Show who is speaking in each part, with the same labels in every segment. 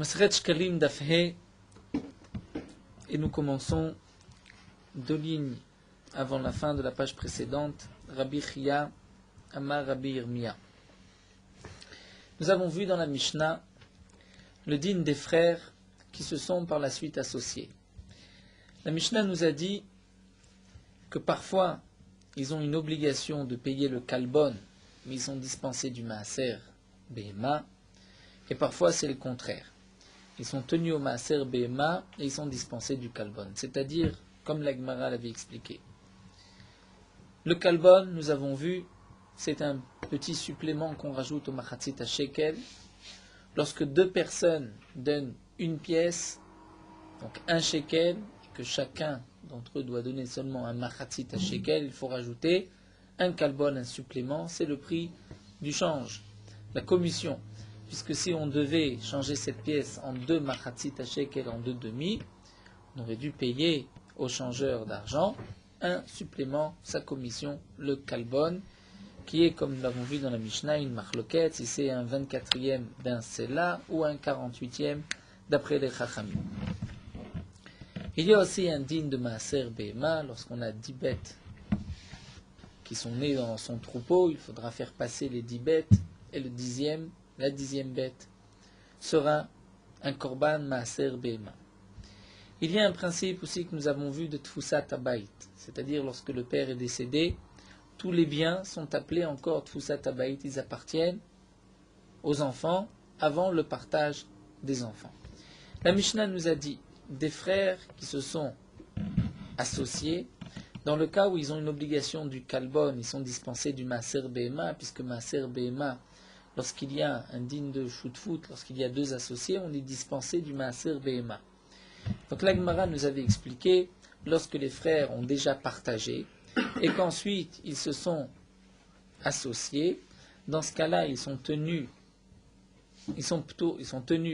Speaker 1: Maseret Shkalim Daf He, et nous commençons 2 lignes avant la fin de la page précédente. Rabbi Chia Amar Rabbi Yirmiyah. Nous avons vu dans la Mishnah le din des frères qui se sont par la suite associés. La Mishnah nous a dit que parfois ils ont une obligation de payer le kalbon, mais ils sont dispensés du maaser behema, et parfois c'est le contraire. Ils sont tenus au maaser behema et ils sont dispensés du kalbon, c'est-à-dire comme la Gemara l'avait expliqué. Le kalbon, nous avons vu, c'est un petit supplément qu'on rajoute au machatzit à shekel. Lorsque 2 personnes donnent une pièce, donc 1 shekel, et que chacun d'entre eux doit donner seulement un machatzit à shekel, il faut rajouter un kalbon, un supplément, c'est le prix du change, la commission. Puisque si on devait changer cette pièce en 2 machatzit à shekel, en 2 demi, on aurait dû payer au changeur d'argent un supplément, sa commission, le kalbon, qui est, comme nous l'avons vu dans la Mishnah, une machloket, si c'est un 24e d'un sela ou un 48e d'après les chachamim. Il y a aussi un din de maaser behema, lorsqu'on a 10 bêtes qui sont nées dans son troupeau, il faudra faire passer les 10 bêtes, et la 10e bête sera un korban maaser behema. Il y a un principe aussi que nous avons vu de tfusat habayit, c'est-à-dire lorsque le père est décédé, tous les biens sont appelés encore tfusat habayit, ils appartiennent aux enfants avant le partage des enfants. La Mishnah nous a dit des frères qui se sont associés, dans le cas où ils ont une obligation du kalbon, ils sont dispensés du maaser behema, puisque maaser behema, lorsqu'il y a un din de shutfut, lorsqu'il y a 2 associés, on est dispensé du maaser behema. Donc la Gemara nous avait expliqué, lorsque les frères ont déjà partagé, et qu'ensuite ils se sont associés, dans ce cas-là, ils sont tenus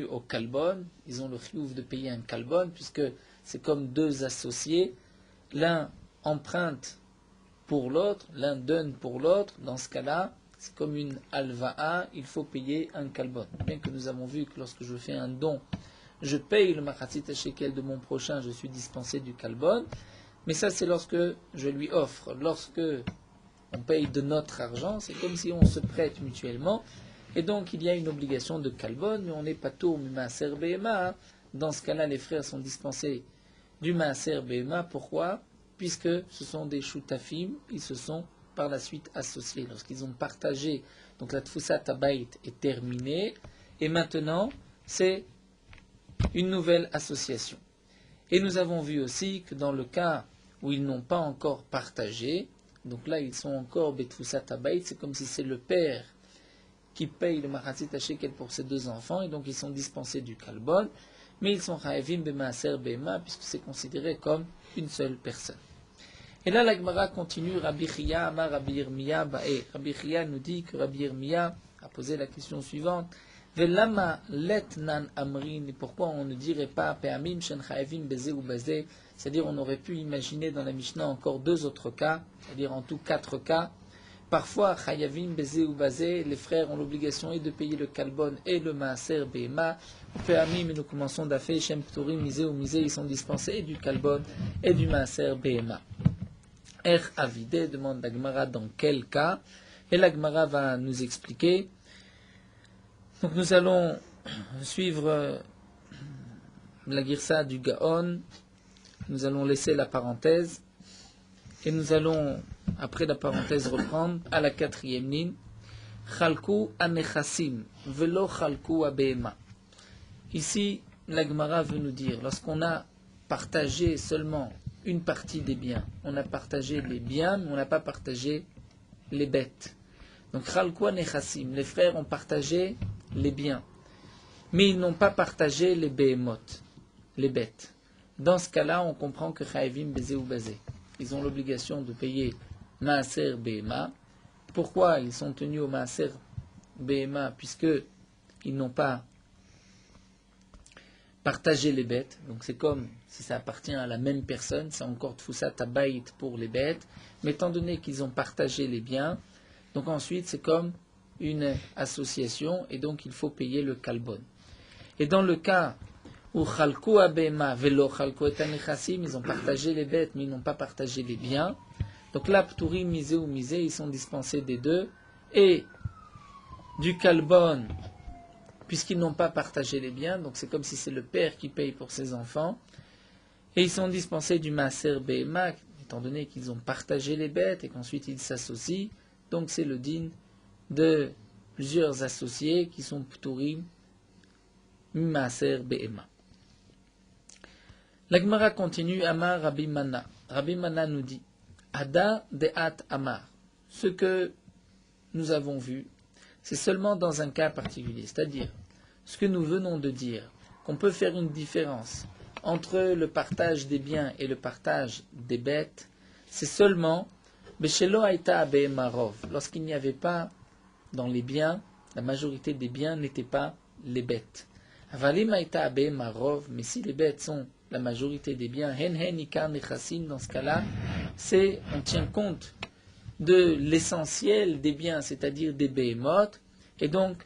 Speaker 1: au kalbon, ils ont le chiyuv de payer un kalbon, puisque c'est comme 2 associés, l'un emprunte pour l'autre, l'un donne pour l'autre, dans ce cas-là, c'est comme une alva'a, il faut payer un kalbon. Bien que nous avons vu que lorsque je fais un don, je paye le machatzit shekel de mon prochain, je suis dispensé du kalbon, mais ça c'est lorsque je lui offre. Lorsque on paye de notre argent, c'est comme si on se prête mutuellement, et donc il y a une obligation de kalbon, mais on n'est pas tout maaser behema. Dans ce cas-là, les frères sont dispensés du maaser behema. Pourquoi? Puisque ce sont des shutafim, ils se sont par la suite associés. Lorsqu'ils ont partagé, donc la tfusat habayit est terminée, et maintenant c'est une nouvelle association. Et nous avons vu aussi que dans le cas où ils n'ont pas encore partagé, donc là ils sont encore betfusat habayit, c'est comme si c'est le père qui paye le machatzit shekel pour ses 2 enfants, et donc ils sont dispensés du kalbon, mais ils sont chayavim b'maaser behema, puisque c'est considéré comme une seule personne. Et là la Gemara continue, Rabbi Chia Amar Rabbi Yirmiyah ba'e. Rabbi Chia nous dit que Rabbi Yirmiyah a posé la question suivante, Velama letnan amrin, et pourquoi on ne dirait pas pe'amim shen chayavim beze ou beze, c'est-à-dire on aurait pu imaginer dans la Mishnah encore 2 autres cas, c'est-à-dire en tout 4 cas. Parfois chayavim beze ou beze, les frères ont l'obligation et de payer le kalbon et le maaser behema. Pe'amim, et nous commençons d'affaire shem pturim misé ou misé, ils sont dispensés et du kalbon et du maaser behema. Avide, demande la Gemara dans quel cas, et la Gemara va nous expliquer. Donc nous allons suivre la girsa du Gaon, nous allons laisser la parenthèse, et nous allons, après la parenthèse, reprendre à la 4e ligne, Chalku anechassim, velo chalku abehema. Ici, la Gemara veut nous dire, lorsqu'on a partagé seulement une partie des biens, on a partagé les biens, mais on n'a pas partagé les bêtes. Donc, Chalku anechassim, les frères ont partagé les biens, mais ils n'ont pas partagé les behemoth, les bêtes. Dans ce cas-là, on comprend que chayavim beze ou beze, ils ont l'obligation de payer maaser behema. Pourquoi ils sont tenus au maaser behema? Puisque ils n'ont pas partagé les bêtes. Donc c'est comme si ça appartient à la même personne, c'est encore tfusat habayit pour les bêtes, mais étant donné qu'ils ont partagé les biens, donc ensuite c'est comme une association, et donc il faut payer le kalbon. Et dans le cas où Chalku Abema Velo Chalku et Anechassim, ils ont partagé les bêtes, mais ils n'ont pas partagé les biens. Donc là, Pturim, Misé ou Misé, ils sont dispensés des deux. Et du Kalbon, puisqu'ils n'ont pas partagé les biens, donc c'est comme si c'est le père qui paye pour ses enfants. Et ils sont dispensés du Maaser Behema, étant donné qu'ils ont partagé les bêtes et qu'ensuite ils s'associent. Donc c'est le din de plusieurs associés qui sont Pturim, Maaser Behema. La Gemara continue, Amar Rabbi Mana. Rabbi Mana nous dit, Ada Deat Amar. Ce que nous avons vu, c'est seulement dans un cas particulier, c'est-à-dire ce que nous venons de dire, qu'on peut faire une différence entre le partage des biens et le partage des bêtes, c'est seulement Beshelo Aita Abeemarov, lorsqu'il n'y avait pas dans les biens, la majorité des biens n'étaient pas les bêtes. Avalim Aita Abeemarov, mais si les bêtes sont la majorité des biens, Hen Hen Ikar Nechassim, dans ce cas-là, on tient compte de l'essentiel des biens, c'est-à-dire des behemoth, et donc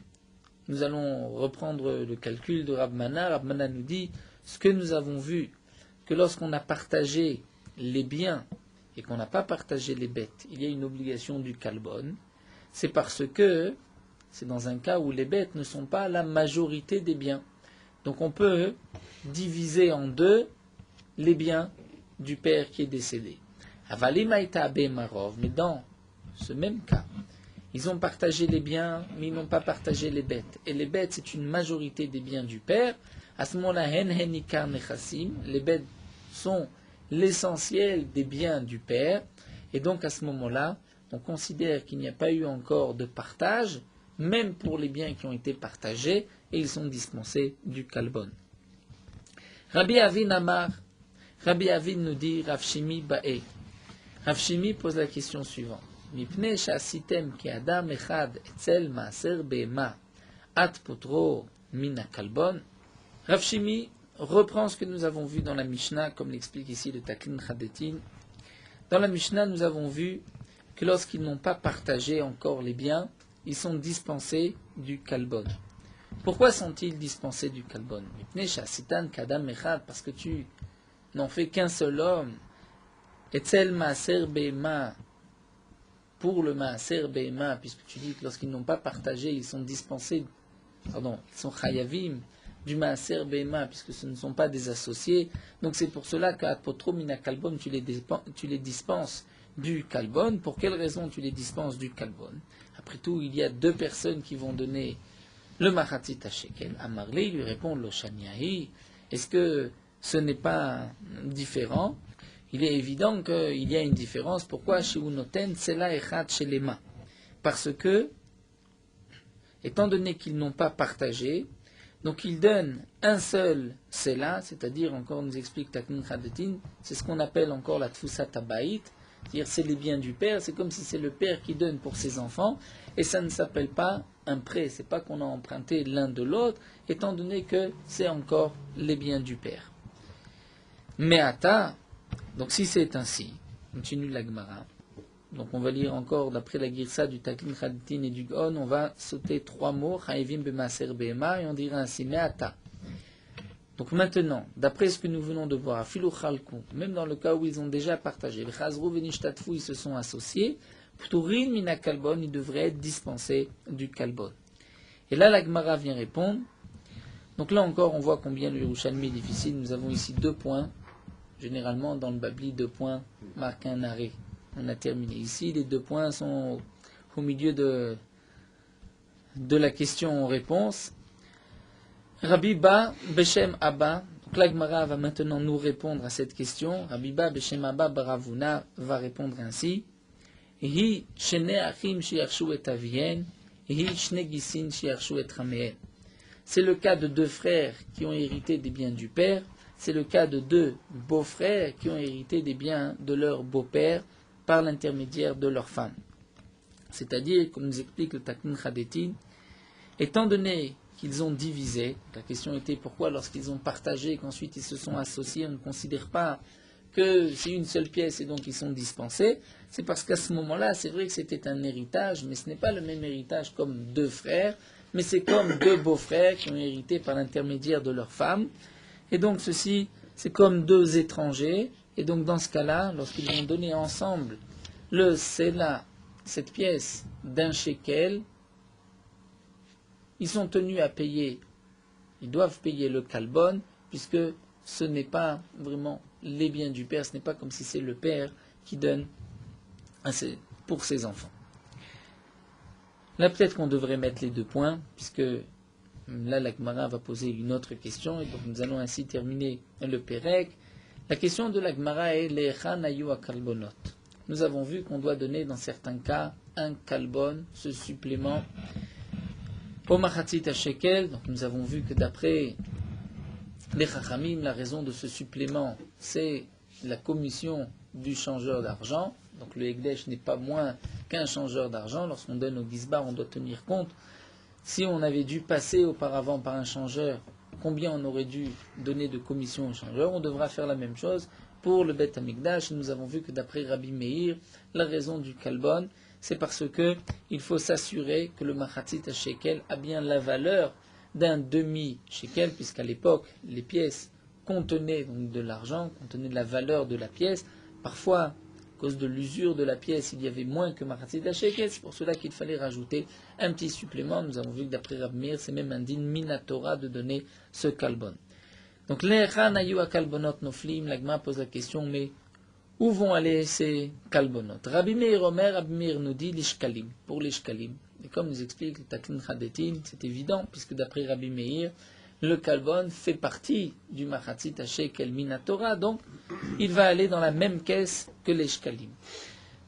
Speaker 1: nous allons reprendre le calcul de Rav Mana. Rav Mana nous dit, ce que nous avons vu, que lorsqu'on a partagé les biens et qu'on n'a pas partagé les bêtes, il y a une obligation du kalbon, c'est parce que c'est dans un cas où les bêtes ne sont pas la majorité des biens. Donc on peut diviser en deux les biens du père qui est décédé. Mais dans ce même cas, ils ont partagé les biens, mais ils n'ont pas partagé les bêtes. Et les bêtes, c'est une majorité des biens du père. À ce moment-là, les bêtes sont l'essentiel des biens du père. Et donc à ce moment-là, on considère qu'il n'y a pas eu encore de partage, même pour les biens qui ont été partagés, et ils sont dispensés du kalbon. Rabbi Avin Amar, Rabbi Avin nous dit, Rav Shimi Ba'e. Rav Shimi pose la question suivante. Mipnei shasitem ki adam echad etzel maaser behema at potro mina kalbon. Rav Shimi reprend ce que nous avons vu dans la Mishnah, comme l'explique ici le Taklin Chadetin. Dans la Mishnah, nous avons vu que lorsqu'ils n'ont pas partagé encore les biens, ils sont dispensés du kalbon. Pourquoi sont-ils dispensés du kalbon? Mipnei shasitan kadam echad, parce que tu n'en fais qu'un seul homme. Etzel maaser behema, pour le maaser behema, puisque tu dis que lorsqu'ils n'ont pas partagé, ils sont dispensés, ils sont chayavim du maaser behema, puisque ce ne sont pas des associés. Donc c'est pour cela qu'à potro mina kalbon, tu les dispenses du kalbon. Pour quelle raison tu les dispenses du kalbon? Après tout, il y a deux personnes qui vont donner le machatzit à shekel. Amarle lui répond lo shaniahi. Est-ce que ce n'est pas différent? Il est évident qu'il y a une différence. Pourquoi chez Unoten, c'est là echad chez les mains? Parce que, étant donné qu'ils n'ont pas partagé, donc ils donnent un seul sela, c'est-à-dire, encore nous explique Taklin Chadetin, c'est ce qu'on appelle encore la tfusat habayit, c'est-à-dire c'est les biens du père, c'est comme si c'est le père qui donne pour ses enfants, et ça ne s'appelle pas un prêt, c'est pas qu'on a emprunté l'un de l'autre, étant donné que c'est encore les biens du père. Mais ata, donc si c'est ainsi, continue la Gemara, donc on va lire encore d'après la Girsa du Taklin Chadetin et du Gon, on va sauter trois mots, Chaïvim b'maser behema, et on dira ainsi, me'ata. Donc maintenant, d'après ce que nous venons de voir, Afilu Chalku, même dans le cas où ils ont déjà partagé, les Chazrou v'nishtatfu, ils se sont associés, Pturin mina kalbon, ils devraient être dispensés du kalbon. Et là la Gemara vient répondre, donc là encore on voit combien le Yerushalmi est difficile, nous avons ici 2 points. Généralement, dans le Babli, 2 points marquent un arrêt. On a terminé. Ici, les 2 points sont au milieu de la question-réponse. Rabbi Ba, Beshem Abba. Donc la Gemara va maintenant nous répondre à cette question. Rabbi Ba, Beshem Abba, Baravuna va répondre ainsi. Hi shene achim shiyarshu et avien, hi shne gisin shiyarshu et rameen. C'est le cas de 2 frères qui ont hérité des biens du père. C'est le cas de 2 beaux-frères qui ont hérité des biens de leur beau-père par l'intermédiaire de leur femme. C'est-à-dire, comme nous explique le Taklin Chadetin, étant donné qu'ils ont divisé, la question était pourquoi lorsqu'ils ont partagé et qu'ensuite ils se sont associés, on ne considère pas que c'est une seule pièce et donc ils sont dispensés, c'est parce qu'à ce moment-là, c'est vrai que c'était un héritage, mais ce n'est pas le même héritage comme 2 frères, mais c'est comme deux beaux-frères qui ont hérité par l'intermédiaire de leur femme. Et donc ceci, c'est comme deux étrangers. Et donc dans ce cas-là, lorsqu'ils vont donner ensemble le Sela, cette pièce d'un shekel, ils sont tenus à payer, ils doivent payer le kalbon, puisque ce n'est pas vraiment les biens du père, ce n'est pas comme si c'est le père qui donne pour ses enfants. Là, peut-être qu'on devrait mettre les deux points, puisque là, la Gemara va poser une autre question, et donc nous allons ainsi terminer le Pérec. La question de la Gemara est Le'echan hayu kalbonot. Nous avons vu qu'on doit donner dans certains cas un kalbon, ce supplément, au machatzit shekel. Donc nous avons vu que d'après les Chachamim, la raison de ce supplément, c'est la commission du changeur d'argent. Donc le Hekdesh n'est pas moins qu'un changeur d'argent. Lorsqu'on donne au Gizbar, on doit tenir compte. Si on avait dû passer auparavant par un changeur, combien on aurait dû donner de commission au changeur? On devra faire la même chose pour le Bet Hamikdash. Nous avons vu que d'après Rabbi Meir, la raison du Kalbon, c'est parce que il faut s'assurer que le Machatzit Shekel a bien la valeur d'un demi-shekel, puisqu'à l'époque, les pièces contenaient donc de l'argent, contenaient la valeur de la pièce. Parfois, à cause de l'usure de la pièce, il y avait moins que Machatzit shekel. C'est pour cela qu'il fallait rajouter un petit supplément. Nous avons vu que d'après Rabbi Meir, c'est même un din minatora de donner ce kalbon. Donc, l'Echan hayu kalbonot noflim, l'Agma pose la question, mais où vont aller ces kalbonot? Rabbi Meir Omer, Rabbi Meir nous dit l'ishkalim, pour l'ishkalim. Et comme nous explique le Taklin Chadetin, c'est évident, puisque d'après Rabbi Meir, le kalbon fait partie du Machatzit shekel minatora, donc il va aller dans la même caisse que l'ishkalim.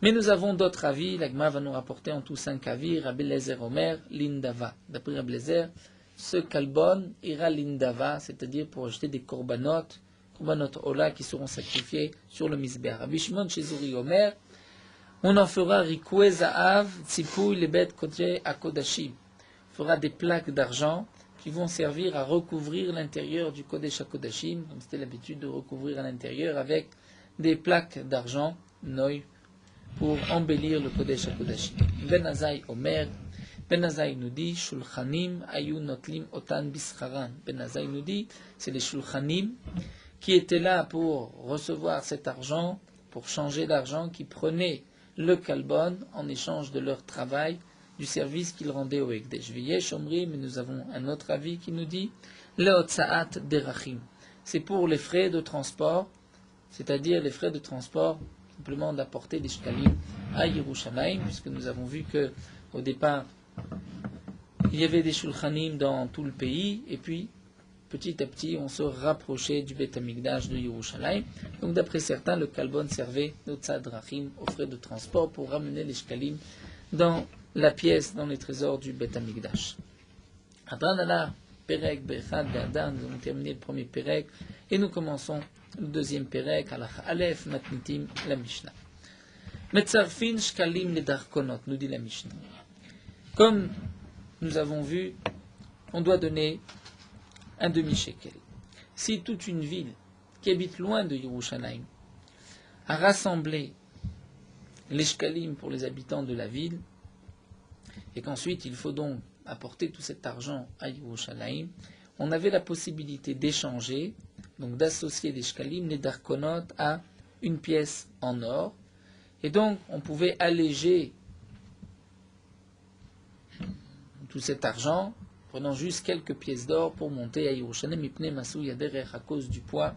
Speaker 1: Mais nous avons d'autres avis, l'Agma va nous rapporter en tout 5 avis, Rabbi Lezer Omer, l'indava. D'après Rabbi Lezer, ce kalbon ira l'indava, c'est-à-dire pour acheter des korbanot ola qui seront sacrifiés sur le misbeh. Rabbi Shimon Shizuri Omer, on en fera rikoué za'av tzipouy lebet kodje akodashim. On fera des plaques d'argent qui vont servir à recouvrir l'intérieur du kodesh akodashim, comme c'était l'habitude de recouvrir à l'intérieur avec des plaques d'argent, noy, pour embellir le kodesh akodashim. Ben Azai Omer, Ben Azai nous dit, shulchanim ayu notlim otan bischaran. Ben Azai nous dit, c'est les shulchanim qui étaient là pour recevoir cet argent, pour changer d'argent, qui prenaient le kalbon en échange de leur travail, du service qu'ils rendaient au Hekdesh. V'yesh omri, mais nous avons un autre avis qui nous dit leotsaat derachim. C'est pour les frais de transport, c'est-à-dire les frais de transport, simplement d'apporter des shkalim à Yerushalayim, puisque nous avons vu que au départ il y avait des shulchanim dans tout le pays, et puis petit à petit, on se rapprochait du Beth Amikdash de Yerushalayim. Donc, d'après certains, le kalbon servait de tzadrachim aux frais de transport pour ramener les shkalim dans la pièce, dans les trésors du Beth Amikdash. Adranala, Perek, Bechad, Be'adar, nous avons terminé le premier Perek, et nous commençons le deuxième Perek, Alach Aleph, Matnitim, la Mishnah. Metzarfin shkalim le darkonot, nous dit la Mishnah. Comme nous avons vu, on doit donner un demi-shekel. Si toute une ville qui habite loin de Yerushalayim a rassemblé les shkalim pour les habitants de la ville, et qu'ensuite il faut donc apporter tout cet argent à Yerushalayim, on avait la possibilité d'échanger, donc d'associer des shkalim, les darkonot, à une pièce en or, et donc on pouvait alléger tout cet argent prenant juste quelques pièces d'or pour monter à Yerushalayim, mipnei masou yaderer, à cause du poids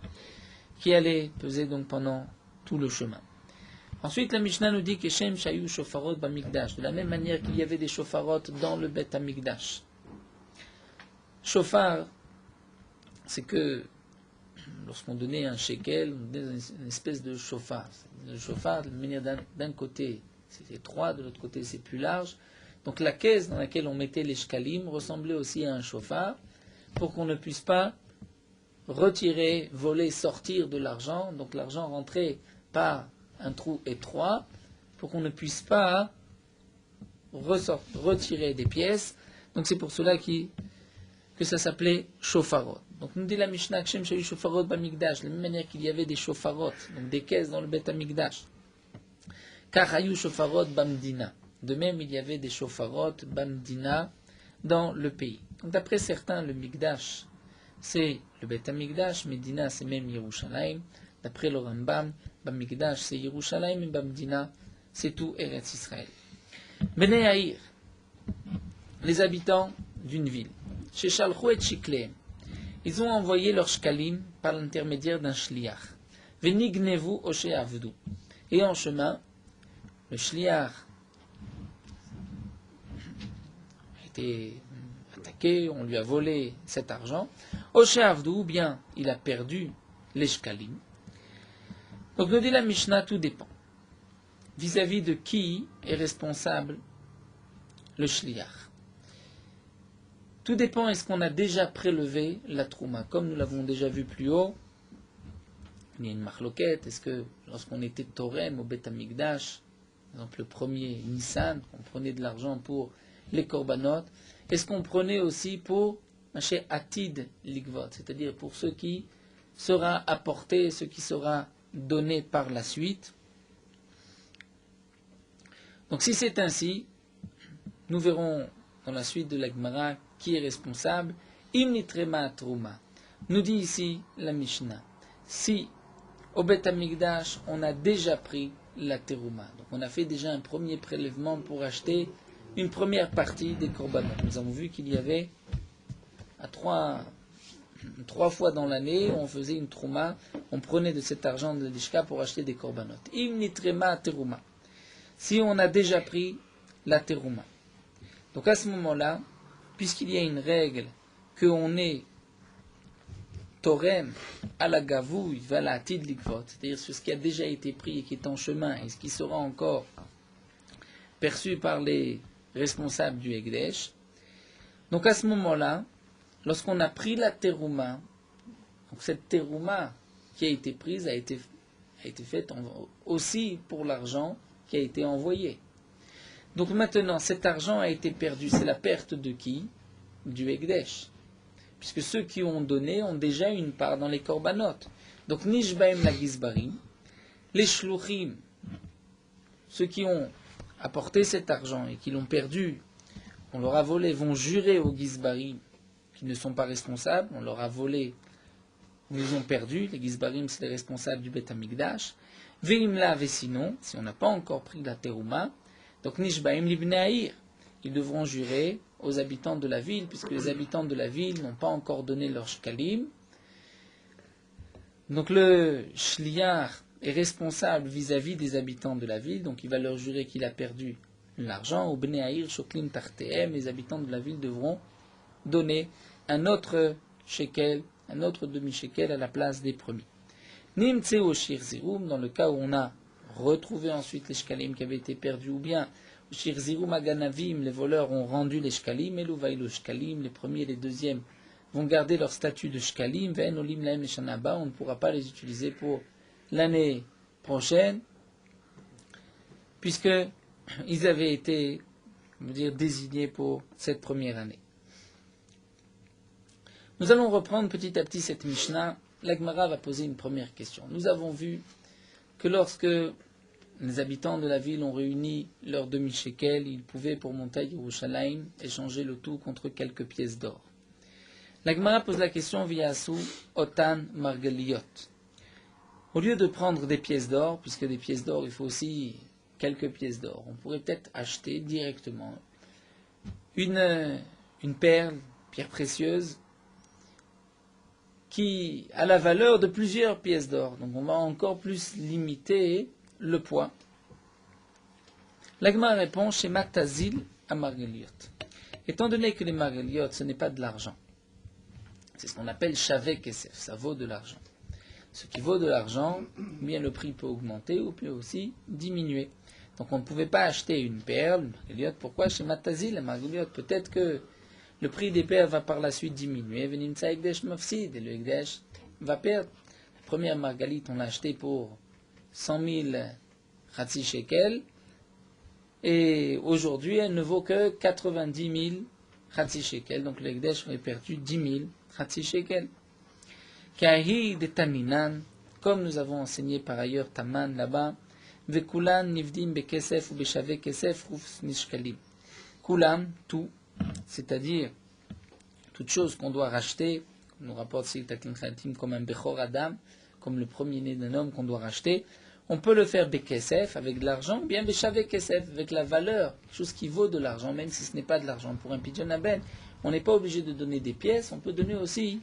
Speaker 1: qui allait peser donc pendant tout le chemin. Ensuite, la Mishnah nous dit que Shem shayu shofarot bamikdash, de la même manière qu'il y avait des shofarot dans le Bet Hamikdash. Shofar, c'est que lorsqu'on donnait un shekel, on donnait une espèce de shofar. Le shofar, de manière d'un côté, c'est étroit, de l'autre côté, c'est plus large. Donc la caisse dans laquelle on mettait les shkalim ressemblait aussi à un shofar, pour qu'on ne puisse pas retirer, voler, sortir de l'argent. Donc l'argent rentrait par un trou étroit, pour qu'on ne puisse pas retirer des pièces. Donc c'est pour cela que ça s'appelait shofarot. Donc nous dit la Mishnah, Shem shayu shofarot bamikdash, de la même manière qu'il y avait des shofarot, donc des caisses dans le Bet Hamikdash. Car hayu shofarot bamdina. De même, il y avait des shofarot bamdina dans le pays. Donc, d'après certains, le Mikdash, c'est le Beth Amikdash, Medina, c'est même Yerushalayim. D'après le Rambam, Bamikdash, c'est Yerushalayim, et Bamdina, c'est tout Eretz Israël. Bnei Haïr, les habitants d'une ville. Chez Shalchou et Shikleem, ils ont envoyé leur shkalim par l'intermédiaire d'un shliach. Venignevu Oshe Avdu. Et en chemin, le shliach a été attaqué, on lui a volé cet argent. Oshe Avdu, ou bien il a perdu les shkalim. Donc nous dit la Mishnah, tout dépend. Vis-à-vis de qui est responsable le shliach. Tout dépend, est-ce qu'on a déjà prélevé la trouma. Comme nous l'avons déjà vu plus haut, il y a une marloquette. Est-ce que lorsqu'on était Torem au Beth Amikdash, par exemple le premier Nissan, on prenait de l'argent pour les korbanot, est-ce qu'on prenait aussi pour chez Atid Likvot, c'est-à-dire pour ce qui sera apporté, ce qui sera donné par la suite. Donc si c'est ainsi, nous verrons dans la suite de la Gemara qui est responsable. Im nitrema trouma. Nous dit ici la Mishnah. Si au Beth Amikdash on a déjà pris la terouma, donc on a fait déjà un premier prélèvement pour acheter une première partie des korbanot. Nous avons vu qu'il y avait à trois fois dans l'année, on faisait une trouma, on prenait de cet argent de l'ishka pour acheter des korbanot. Im nitrema terouma. Si on a déjà pris la terouma. Donc à ce moment-là, puisqu'il y a une règle qu'on est torem à la gavouille, va la tid likvot, c'est-à-dire sur ce qui a déjà été pris et qui est en chemin et ce qui sera encore perçu par les responsables du Hekdesh. Donc à ce moment-là, lorsqu'on a pris la terouma, donc cette terouma qui a été prise a été faite aussi pour l'argent qui a été envoyé. Donc maintenant, cet argent a été perdu. C'est la perte de qui? Du Hekdesh. Puisque ceux qui ont donné ont déjà une part dans les korbanot. Donc Nishbaim la Gizbarim, les Shluchim, ceux qui ont apporté cet argent et qui l'ont perdu, on leur a volé, vont jurer aux Gizbarim qui ne sont pas responsables, on leur a volé, ils les ont perdus, les Gizbarim c'est les responsables du Beth Amikdash, Veimla Vesinon, si on n'a pas encore pris la terouma, donc Nishbaim Libnei Haïr, ils devront jurer aux habitants de la ville, puisque les habitants de la ville n'ont pas encore donné leur shkalim. Donc le shliach est responsable vis-à-vis des habitants de la ville, donc il va leur jurer qu'il a perdu l'argent. Au Bnei Haïr, Shoklim Tartehem, les habitants de la ville devront donner un autre shekel, un autre demi-shekel à la place des premiers. Nimtseo Shir Zirum, dans le cas où on a retrouvé ensuite les shkalim qui avaient été perdus, ou bien Shir Zirum Aganavim, les voleurs ont rendu les shkalim, Eluvaïlo shkalim, les premiers et les deuxièmes vont garder leur statut de shkalim, Ve'en Olim Laem Leshanaba, on ne pourra pas les utiliser pour l'année prochaine, puisque ils avaient été, désignés pour cette première année. Nous allons reprendre petit à petit cette Mishnah. La Gemara va poser une première question. Nous avons vu que lorsque les habitants de la ville ont réuni leur demi-shekel, ils pouvaient, pour monter à Yerushalayim, échanger le tout contre quelques pièces d'or. La Gemara pose la question via Sou Otan Margaliot. Au lieu de prendre des pièces d'or, puisque des pièces d'or, il faut aussi quelques pièces d'or, on pourrait peut-être acheter directement une perle, pierre précieuse, qui a la valeur de plusieurs pièces d'or. Donc on va encore plus limiter le poids. L'Agma répond chez Matazil à Margaliot. Étant donné que les Margaliot, ce n'est pas de l'argent, c'est ce qu'on appelle Shavé Kesef, ça vaut de l'argent. Ce qui vaut de l'argent, bien le prix peut augmenter ou peut aussi diminuer. Donc on ne pouvait pas acheter une perle, une Margaliot. Pourquoi chez Matazil à Margaliot? Peut-être que le prix des perles va par la suite diminuer. Et le Hekdesh va perdre. La première margalite, on l'a achetée pour 100 000 Khatsi Shekel. Et aujourd'hui, elle ne vaut que 90 000 Khatsi Shekel. Donc le Hekdesh aurait perdu 10 000 Khatsi Shekel. Kahi de Taminan, comme nous avons enseigné par ailleurs Taman là-bas, Vekulan Nivdim Bekesef ou Beshave Kesef Ruf Nishkalim. Kulam, tout. c'est-à-dire toute chose qu'on doit racheter, nous rapporte Siltakin Khatim comme un Bechor Adam, comme le premier-né d'un homme qu'on doit racheter, on peut le faire Bekesef, avec de l'argent, ou bien Bechave Kesef, avec la valeur, quelque chose qui vaut de l'argent, même si ce n'est pas de l'argent. Pour un Pidjon Aben, on n'est pas obligé de donner des pièces, on peut donner aussi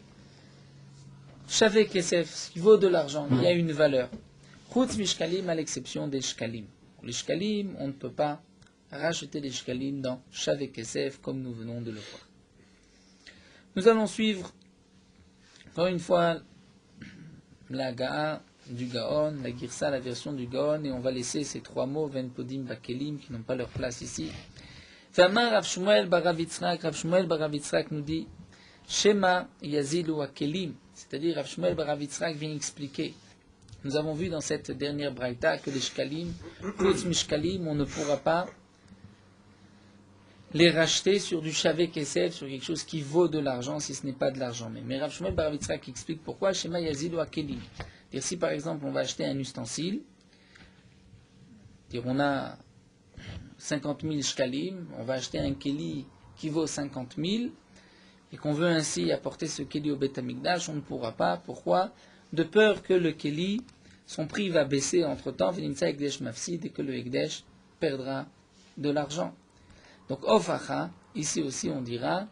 Speaker 1: Shave Kesef, ce qui vaut de l'argent, il y a une valeur. Chutz Mishkalim, à l'exception des Shkalim. Les Shkalim, on ne peut pas racheter les Shkalim dans Shave Kesef, comme nous venons de le voir. Nous allons suivre, encore une fois, la Ga'a du Gaon, la Girsa, la version du Gaon, et on va laisser ces trois mots, Ven Podim Bakelim, qui n'ont pas leur place ici. Famar Rav Shmuel Barav Yitzhak nous dit Shema Yazilu Akelim, c'est-à-dire Rav Shmuel Barav Yitzhak vient expliquer. Nous avons vu dans cette dernière braïta que les Shkalim, Chutz Mishkalim, on ne pourra pas les racheter sur du Shavé Kesef, sur quelque chose qui vaut de l'argent, si ce n'est pas de l'argent même. Mais Rav Shmuel Barav Yitzhak explique pourquoi Shema Yazilu Akelim. Si par exemple on va acheter un ustensile, on a 50 000 shkalim, on va acheter un keli qui vaut 50 000, et qu'on veut ainsi apporter ce keli au Beth Amikdash, on ne pourra pas. Pourquoi? De peur que le keli, son prix va baisser entre temps, et que le Ekdesh perdra de l'argent. Donc, Ofacha, ici aussi on dira,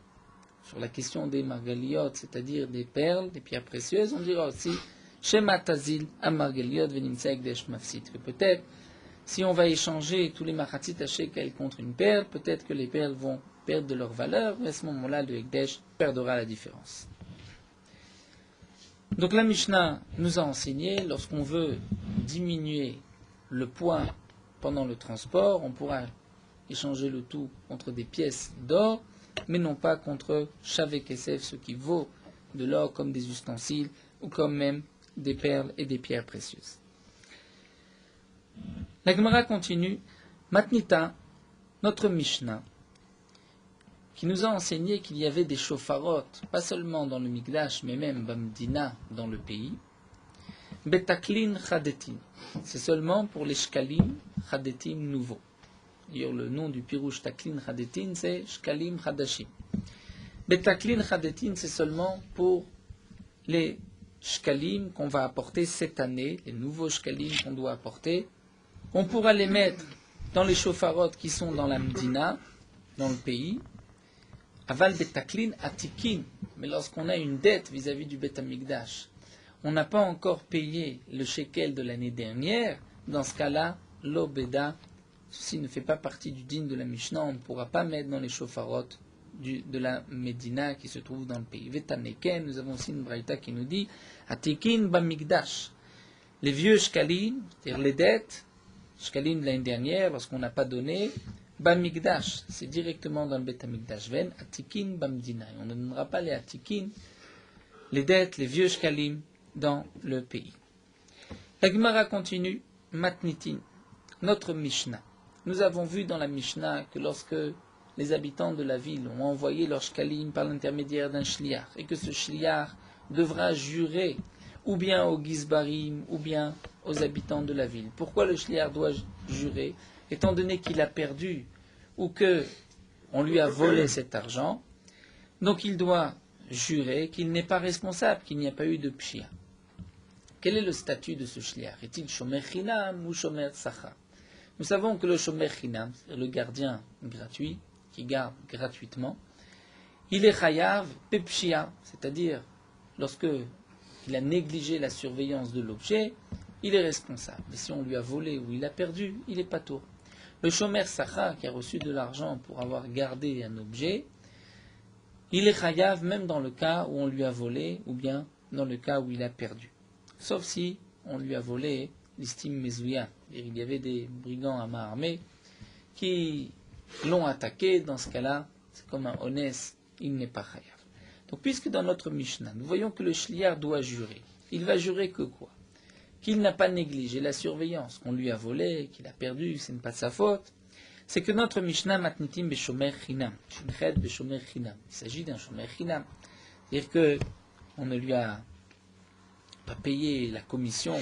Speaker 1: sur la question des margaliot, c'est-à-dire des perles, des pierres précieuses, on dira aussi, Shema Tazil Amargeliot Venimsa Ekdesh Mafsit. Que peut-être, si on va échanger tous les machatzit à shekel contre une perle, peut-être que les perles vont perdre de leur valeur, mais à ce moment-là, le Ekdesh perdra la différence. Donc la Mishnah nous a enseigné, lorsqu'on veut diminuer le poids pendant le transport, on pourra échanger le tout contre des pièces d'or, mais non pas contre Shavé Kesef, ce qui vaut de l'or comme des ustensiles, ou comme même des perles et des pierres précieuses. La Gemara continue, Matnita, notre Mishnah, qui nous a enseigné qu'il y avait des shofarot, pas seulement dans le Mikdash, mais même Bamdina, dans le pays. Betaklin Chadetin, c'est seulement pour les Shkalim Chadetim nouveaux. D'ailleurs, le nom du Pirouche Taklin Chadetin, c'est Shkalim Chadashim. Betaklin Chadetin, c'est seulement pour les shkalim qu'on va apporter cette année, les nouveaux shkalim qu'on doit apporter, on pourra les mettre dans les shofarot qui sont dans la Medina, dans le pays, aval betaklin atikin, mais lorsqu'on a une dette vis-à-vis du Bet Amikdash, on n'a pas encore payé le shekel de l'année dernière, dans ce cas-là, l'obeda, ceci ne fait pas partie du din de la Mishnah, on ne pourra pas mettre dans les shofarot de la Médina qui se trouve dans le pays. Vetaneken, nous avons aussi une braïta qui nous dit Atikin Bamikdash. Les vieux shkalim, c'est-à-dire les dettes, shkalim de l'année dernière, lorsqu'on n'a pas donné, Bamikdash, c'est directement dans le Bet Amikdash. Ven Atikin Bamdina. On ne donnera pas les Atikin, les dettes, les vieux shkalim dans le pays. La Gemara continue, Matnitin, notre Mishnah. Nous avons vu dans la Mishnah que lorsque les habitants de la ville ont envoyé leur shkalim par l'intermédiaire d'un shliach, et que ce shliach devra jurer ou bien aux gizbarim, ou bien aux habitants de la ville. Pourquoi le shliach doit jurer? Étant donné qu'il a perdu, ou que on lui a volé cet argent, donc il doit jurer qu'il n'est pas responsable, qu'il n'y a pas eu de pshia. Quel est le statut de ce shliach? Est-il shomer chinam ou shomer sachar? Nous savons que le shomer chinam, le gardien gratuit, qui garde gratuitement, il est chayav pepshia, c'est-à-dire lorsque il a négligé la surveillance de l'objet, il est responsable. Mais si on lui a volé ou il a perdu, il est patour. Le shomer sacha, qui a reçu de l'argent pour avoir gardé un objet, il est chayav même dans le cas où on lui a volé ou bien dans le cas où il a perdu. Sauf si on lui a volé l'istime mezouya. Il y avait des brigands à main armée qui l'ont attaqué. Dans ce cas-là, c'est comme un honnête, il n'est pas chayav. Donc, puisque dans notre Mishnah, nous voyons que le shliach doit jurer, il va jurer que quoi? Qu'il n'a pas négligé la surveillance, qu'on lui a volé, qu'il a perdu, ce n'est pas de sa faute. C'est que notre Mishnah matnitim beshomer chinam, shinchet beshomer chinam. Il s'agit d'un shomer chinam. C'est-à-dire que on ne lui a pas payé la commission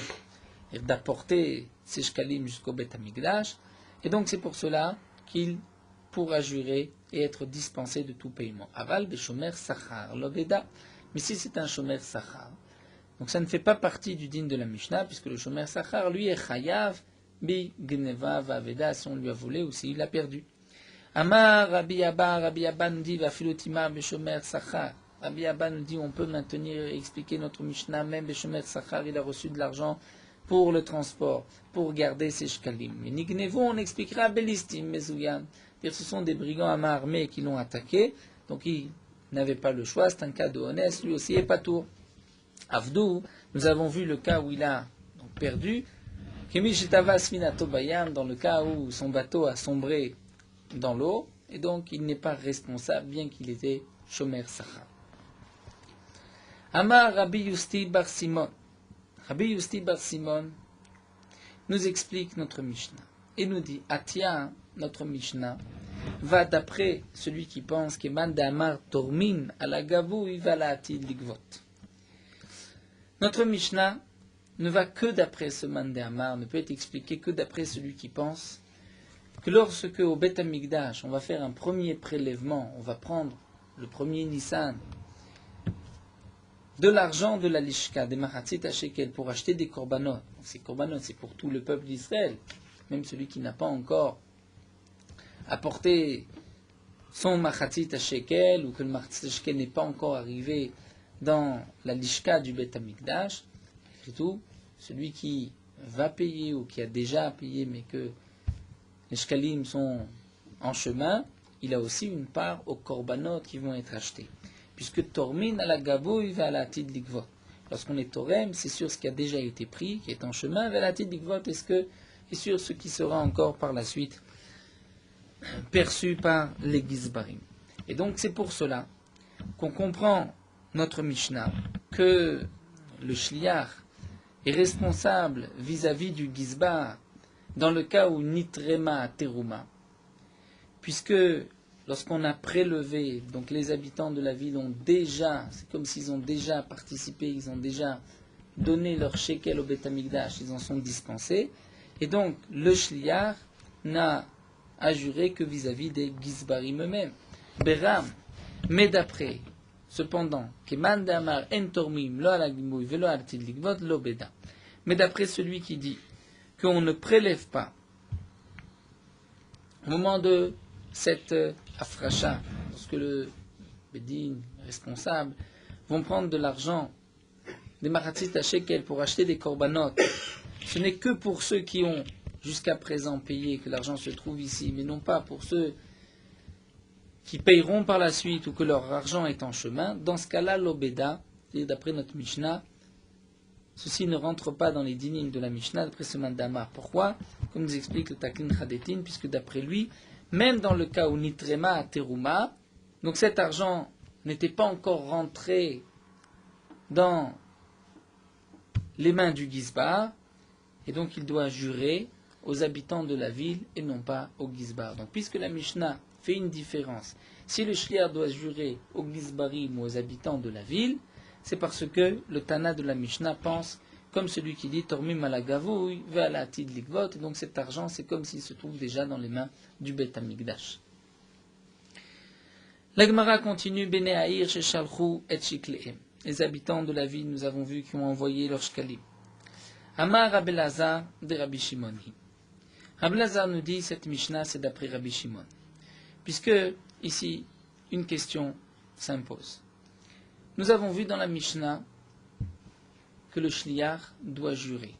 Speaker 1: d'apporter ses shkalim jusqu'au Bet Amikdash. Et donc c'est pour cela qu'il pourra jurer et être dispensé de tout paiement. Aval beshomer sachar l'obeda. Mais si c'est un shomer sachar, donc ça ne fait pas partie du din de la Mishnah, puisque le shomer sachar, lui, est chayav bi gneva vaveda, si on lui a volé ou s'il l'a perdu. Amar Rabbi Abba nous dit va filotima beshomer sachar. Rabbi Abba nous dit on peut maintenir et expliquer notre Mishnah, même beshomer sachar, il a reçu de l'argent pour le transport, pour garder ses shkalim. Mais nignevo, on expliquera belistim mezouyan. Ce sont des brigands à main armée qui l'ont attaqué, donc ils n'avaient pas le choix, c'est un cas de honnête, lui aussi est pas tour. Avdou, nous avons vu le cas où il a donc perdu, dans le cas où son bateau a sombré dans l'eau, et donc il n'est pas responsable, bien qu'il était shomer sachar. Amar Rabbi Yusti bar Simon. Rabbi Yusti bar Simon nous explique notre Mishnah, et nous dit, Atia, notre Mishnah, va d'après celui qui pense que man d'amar tormin à la gavou, il va la atil ligvot. Notre Mishnah ne va que d'après ce man d'amar, ne peut être expliqué que d'après celui qui pense que lorsque au Beth Amikdash, on va faire un premier prélèvement, on va prendre le premier Nissan, de l'argent de la lishka, des machatzit à shekel, pour acheter des korbanot. Ces korbanot, c'est pour tout le peuple d'Israël, même celui qui n'a pas encore apporté son machatzit à shekel, ou que le machatzit à shekel n'est pas encore arrivé dans la lishka du Beth Amikdash. Et tout, celui qui va payer ou qui a déjà payé, mais que les shkalim sont en chemin, il a aussi une part aux korbanot qui vont être achetés. Puisque tormin à la gavo, il va à la tid ligvot. Lorsqu'on est torem, c'est sur ce qui a déjà été pris, qui est en chemin, vers la tid ligvot, et sur ce qui sera encore par la suite perçu par les gizbarim. Et donc c'est pour cela qu'on comprend notre Mishnah, que le shliach est responsable vis-à-vis du gizbar, dans le cas où nitrema teruma, puisque lorsqu'on a prélevé, donc les habitants de la ville ont déjà, c'est comme s'ils ont déjà participé, ils ont déjà donné leur shekel au Beth Amikdash, ils en sont dispensés, et donc le shliach n'a à jurer que vis-à-vis des gizbarim eux-mêmes. Beram, mais d'après, cependant, keman d'amar en tormim lo alagimoui velo artil ligvot lo beda, mais d'après celui qui dit qu'on ne prélève pas au moment de cette afracha, lorsque le bédin responsable vont prendre de l'argent des machatzit à shekel pour acheter des korbanot, ce n'est que pour ceux qui ont jusqu'à présent payé que l'argent se trouve ici, mais non pas pour ceux qui payeront par la suite ou que leur argent est en chemin. Dans ce cas-là, l'obéda, c'est-à-dire d'après notre Mishnah, ceci ne rentre pas dans les dynimes de la Mishnah d'après ce mandamar. Pourquoi? Comme nous explique le Taklin Chadetin, puisque d'après lui, même dans le cas où nitrema a teruma, donc cet argent n'était pas encore rentré dans les mains du Gizbar, et donc il doit jurer aux habitants de la ville et non pas au Gizbar. Donc puisque la Mishnah fait une différence, si le shliach doit jurer aux Gizbarim ou aux habitants de la ville, c'est parce que le Tana de la Mishnah pense comme celui qui dit Tormim alagavouy ve alatid ligvot, et donc cet argent c'est comme s'il se trouve déjà dans les mains du Beth Amikdash. La Gemara continue, Bene Haïr shechalchou et shiklehem. Les habitants de la ville, nous avons vu, qui ont envoyé leurs shkalim. Amar Rabbi Lazar de Rabbi Shimon. Rabbi Lazar nous dit, cette Mishnah c'est d'après Rabbi Shimon. Puisque ici, une question s'impose. Nous avons vu dans la Mishnah que le shliach doit jurer.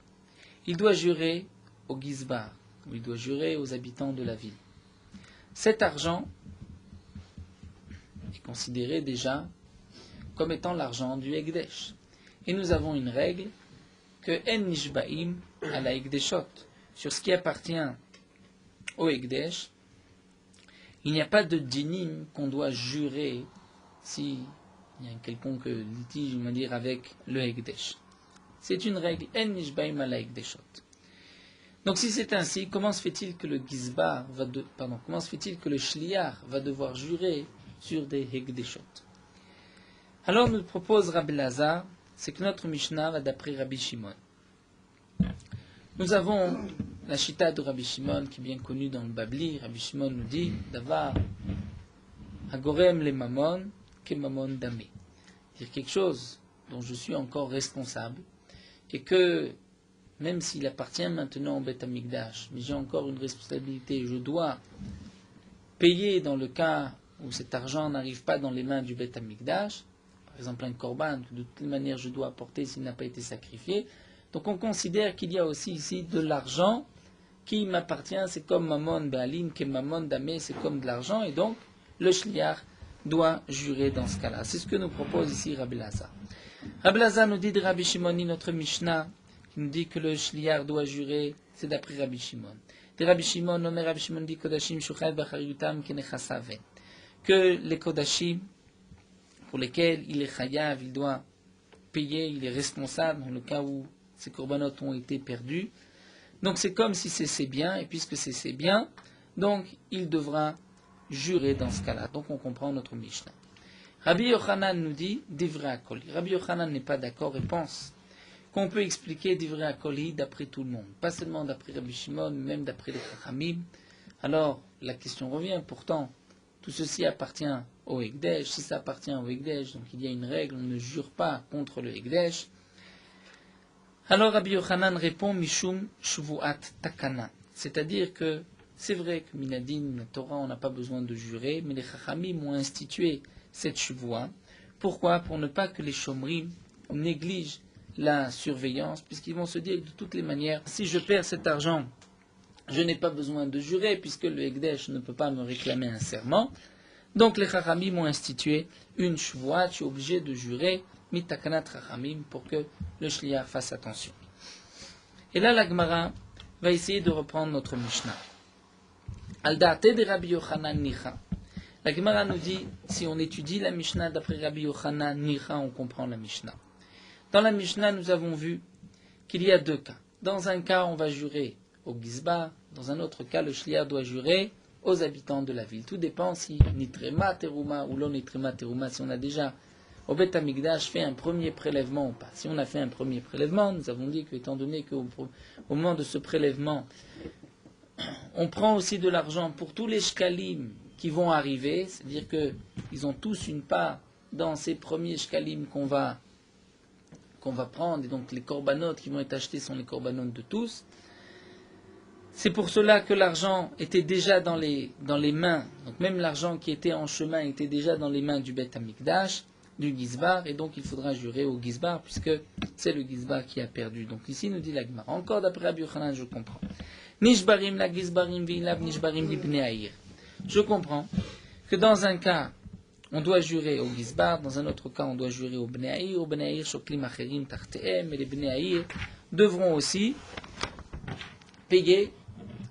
Speaker 1: Il doit jurer au Gizbar, ou il doit jurer aux habitants de la ville. Cet argent est considéré déjà comme étant l'argent du Hekdesh. Et nous avons une règle que En Nishbaim à la Hekdeshot, sur ce qui appartient au Hekdesh, il n'y a pas de dinim qu'on doit jurer s'il y a un quelconque litige, on va dire, avec le Hekdesh. C'est une règle, En Nishbaim à la Hekdeshot. Donc si c'est ainsi, comment se fait-il que le Gizbar comment se fait-il que le Shliach va devoir jurer sur des Hekdeshot? Alors nous propose Rabbi Lazar, c'est que notre Mishnah va d'après Rabbi Shimon. Nous avons la chita de Rabbi Shimon, qui est bien connue dans le Babli, Rabbi Shimon nous dit Davar Hagorem le Mamon, ke Mamon Damé. C'est-à-dire quelque chose dont je suis encore responsable, et que même s'il appartient maintenant au Beth Amikdash, mais j'ai encore une responsabilité, je dois payer dans le cas où cet argent n'arrive pas dans les mains du Beth Amikdash, par exemple un korban, que de toute manière je dois apporter s'il n'a pas été sacrifié. Donc on considère qu'il y a aussi ici de l'argent qui m'appartient, c'est comme Mamon Baalim, que Mamon Damé, c'est comme de l'argent, et donc le shliach doit jurer dans ce cas-là. C'est ce que nous propose ici Rabbi Lazar. Rabbi Lazar nous dit de Rabbi Shimoni, notre Mishnah, qui nous dit que le shliach doit jurer, c'est d'après Rabbi Shimon. De Rabbi Shimon, nommé Rabbi Shimon dit Kodashim Shuchad Bachariutam Kenechasaven. Que les Kodashim, pour lesquels il est chayav, il doit payer, il est responsable dans le cas où ces corbanotes ont été perdus. Donc c'est comme si c'est ses biens, et puisque c'est ses biens, donc il devra jurer dans ce cas-là. Donc on comprend notre Mishnah. Rabbi Yochanan nous dit Divrei Akoli. Rabbi Yochanan n'est pas d'accord et pense qu'on peut expliquer Divrei Akoli d'après tout le monde, pas seulement d'après Rabbi Shimon, même d'après les Chachamim. Alors la question revient, pourtant tout ceci appartient au Hekdesh. Si ça appartient au Hekdesh, donc il y a une règle, on ne jure pas contre le Hekdesh. Alors Rabbi Yochanan répond Mishum Shvuat Takana, c'est-à-dire que c'est vrai que Minadin, la Torah, on n'a pas besoin de jurer, mais les Chachamim ont institué cette Shuvua. Pourquoi? Pour ne pas que les Shomrim négligent la surveillance, puisqu'ils vont se dire que de toutes les manières, si je perds cet argent, je n'ai pas besoin de jurer, puisque le Hekdesh ne peut pas me réclamer un serment. Donc les Chachamim ont institué une Shuvua, tu es obligé de jurer Mitakanat Chachamim pour que le Shliach fasse attention. Et là la Gemara va essayer de reprendre notre Mishnah. Al da'ate de Rabbi Yochanan Nicha. La Gemara nous dit, si on étudie la Mishnah d'après Rabbi Yochanan Nicha, on comprend la Mishnah. Dans la Mishnah, nous avons vu qu'il y a deux cas. Dans un cas, on va jurer au Gizbar. Dans un autre cas, le Shliach doit jurer aux habitants de la ville. Tout dépend si Nitrema Teruma ou non Nitrema Teruma, si on a déjà au Beth Amikdash fait un premier prélèvement ou pas. Si on a fait un premier prélèvement, nous avons dit que, étant donné qu'au moment de ce prélèvement, on prend aussi de l'argent pour tous les shkalim qui vont arriver, c'est-à-dire qu'ils ont tous une part dans ces premiers shkalim qu'on va prendre, et donc les corbanotes qui vont être achetés sont les corbanotes de tous. C'est pour cela que l'argent était déjà dans les mains, donc même l'argent qui était en chemin était déjà dans les mains du Beth Amikdash, du Gizbar, et donc il faudra jurer au Gizbar, puisque c'est le Gizbar qui a perdu. Donc ici nous dit la Gemara, encore d'après Rabbi Yochanan, je comprends. Nishbarim la Gizbarim vilav Nishbarim libnei Aïr. Je comprends que dans un cas, on doit jurer au Gizbar, dans un autre cas, on doit jurer au Bnei Aïr. Au Bnei Aïr, Shoklim Acherim Tartehem, et les Bnei Aïr devront aussi payer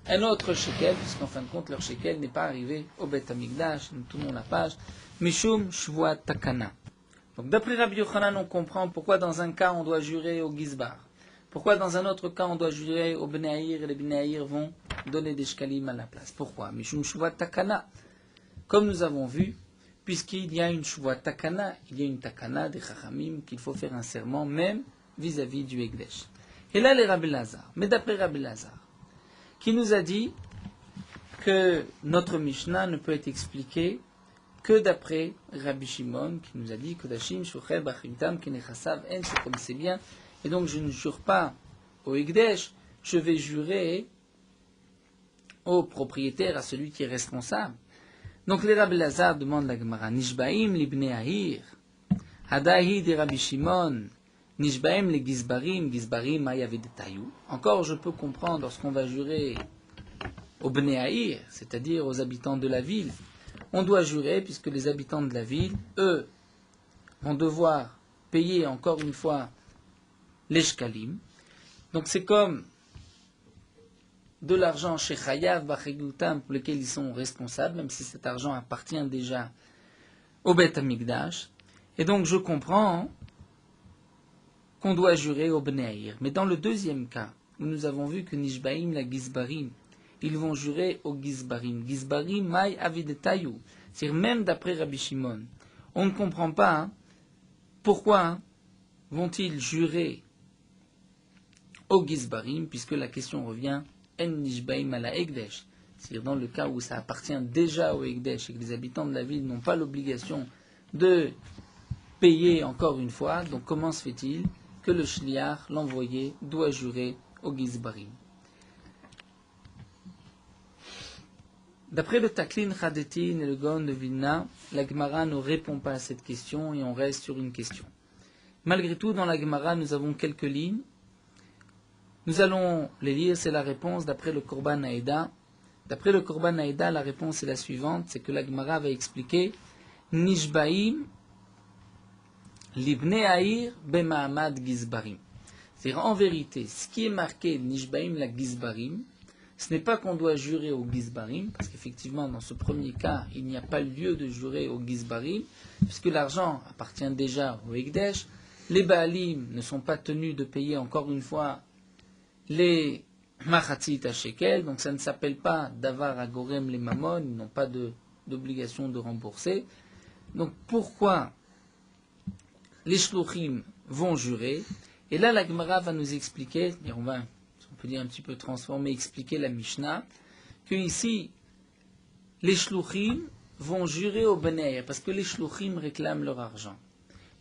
Speaker 1: un autre shekel, puisqu'en fin de compte, leur shekel n'est pas arrivé au Beth Amikdash. Nous tournons la page. Mishum Shvuat Takana. Donc d'après Rabbi Yochanan, on comprend pourquoi dans un cas, on doit jurer au Gizbar. Pourquoi dans un autre cas on doit jurer au Bnei Aïr et les Bnei Aïr vont donner des shkalim à la place? Pourquoi? Mishum Shvuat Takana. Comme nous avons vu, puisqu'il y a une Shvuat Takana, il y a une Takana des Chachamim qu'il faut faire un serment même vis-à-vis du Hekdesh. Et là les Rabbi Lazar, mais d'après Rabbi Lazar, qui nous a dit que notre Mishnah ne peut être expliquée que d'après Rabbi Shimon, qui nous a dit que Dashim Shuchel Bachimtam Kenechasav En, c'est comme c'est bien. Et donc je ne jure pas au Hekdesh, je vais jurer au propriétaire, à celui qui est responsable. Donc les Rabbi Lazar demandent la Gemara, Nishbaim li Bnei Aïr, Hadahi de Rabbi Shimon, Nishbaim li Gizbarim, Gizbarim Ayavedetayou. Encore je peux comprendre lorsqu'on va jurer au Bnei Aïr, c'est-à-dire aux habitants de la ville, on doit jurer puisque les habitants de la ville, eux, vont devoir payer encore une fois les shkalim. Donc c'est comme de l'argent chez Chayav Bachigutam pour lequel ils sont responsables, même si cet argent appartient déjà au Beth Amikdash. Et donc je comprends qu'on doit jurer au Bnei Aïr. Mais dans le deuxième cas, où nous avons vu que Nishbaim la Gizbarim, ils vont jurer au Gizbarim. Gizbarim Mai Avidetayou. C'est-à-dire même d'après Rabbi Shimon. On ne comprend pas pourquoi vont-ils jurer au Gizbarim, puisque la question revient, en nishbaim ala ekdesh. C'est-à-dire dans le cas où ça appartient déjà au ekdesh et que les habitants de la ville n'ont pas l'obligation de payer encore une fois, donc comment se fait-il que le shliach, l'envoyé, doit jurer au gizbarim? D'après le Taklin Chadetin et le Gaon de Vilna, la Gemara ne répond pas à cette question et on reste sur une question. Malgré tout, dans la Gemara, nous avons quelques lignes. Nous allons les lire, c'est la réponse d'après le Korban Haïda. D'après le Korban Haïda, la réponse est la suivante, c'est que la Gemara va expliquer Nishbaim libnei Haïr bema'amad gizbarim. C'est-à-dire, en vérité, ce qui est marqué Nishbaim la gizbarim, ce n'est pas qu'on doit jurer au gizbarim, parce qu'effectivement, dans ce premier cas, il n'y a pas lieu de jurer au gizbarim, puisque l'argent appartient déjà au Ekdesh. Les Baalim ne sont pas tenus de payer encore une fois les Machatzit à Shekel, donc ça ne s'appelle pas Davar Agorem les Mammon, ils n'ont pas d'obligation de rembourser. Donc pourquoi les Shluchim vont jurer? Et là, la Gemara va nous expliquer, et on peut dire un petit peu transformer, expliquer la Mishnah, que ici, les Shluchim vont jurer au Benéa, parce que les Shluchim réclament leur argent.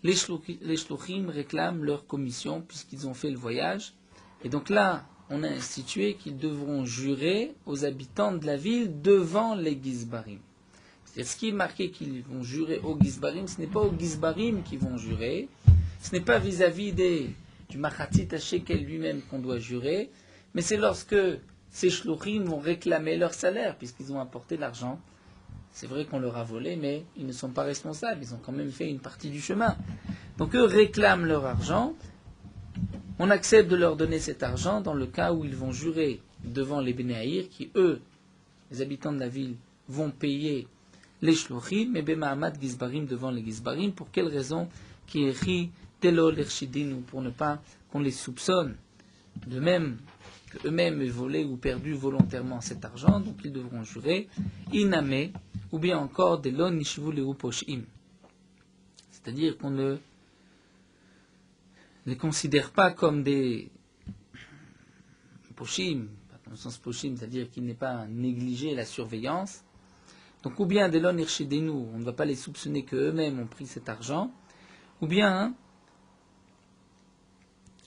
Speaker 1: Les Shluchim réclament leur commission, puisqu'ils ont fait le voyage. Et donc là, on a institué qu'ils devront jurer aux habitants de la ville devant les Gizbarim. C'est-à-dire, ce qui est marqué qu'ils vont jurer aux Gizbarim, ce n'est pas aux Gizbarim qu'ils vont jurer, ce n'est pas vis-à-vis du Machatzit à Shekel lui-même qu'on doit jurer, mais c'est lorsque ces shluchim vont réclamer leur salaire, puisqu'ils ont apporté l'argent. C'est vrai qu'on leur a volé, mais ils ne sont pas responsables, ils ont quand même fait une partie du chemin. Donc eux réclament leur argent, on accepte de leur donner cet argent dans le cas où ils vont jurer devant les Bénéaïr, qui eux, les habitants de la ville, vont payer les shluchim, mais bema'amad gizbarim devant les gizbarim. Pour quelle raison? Qui écrit telo l'ershidinu, pour ne pas qu'on les soupçonne. De même qu'eux-mêmes aient volé ou perdu volontairement cet argent, donc ils devront jurer iname, ou bien encore des lon nishvu leu poshim. C'est-à-dire qu'on ne les considère pas comme des poshim, pas dans le sens poshim, c'est-à-dire qu'il n'est pas négligé la surveillance. Donc ou bien des lon irshidenu, on ne va pas les soupçonner qu'eux-mêmes ont pris cet argent, ou bien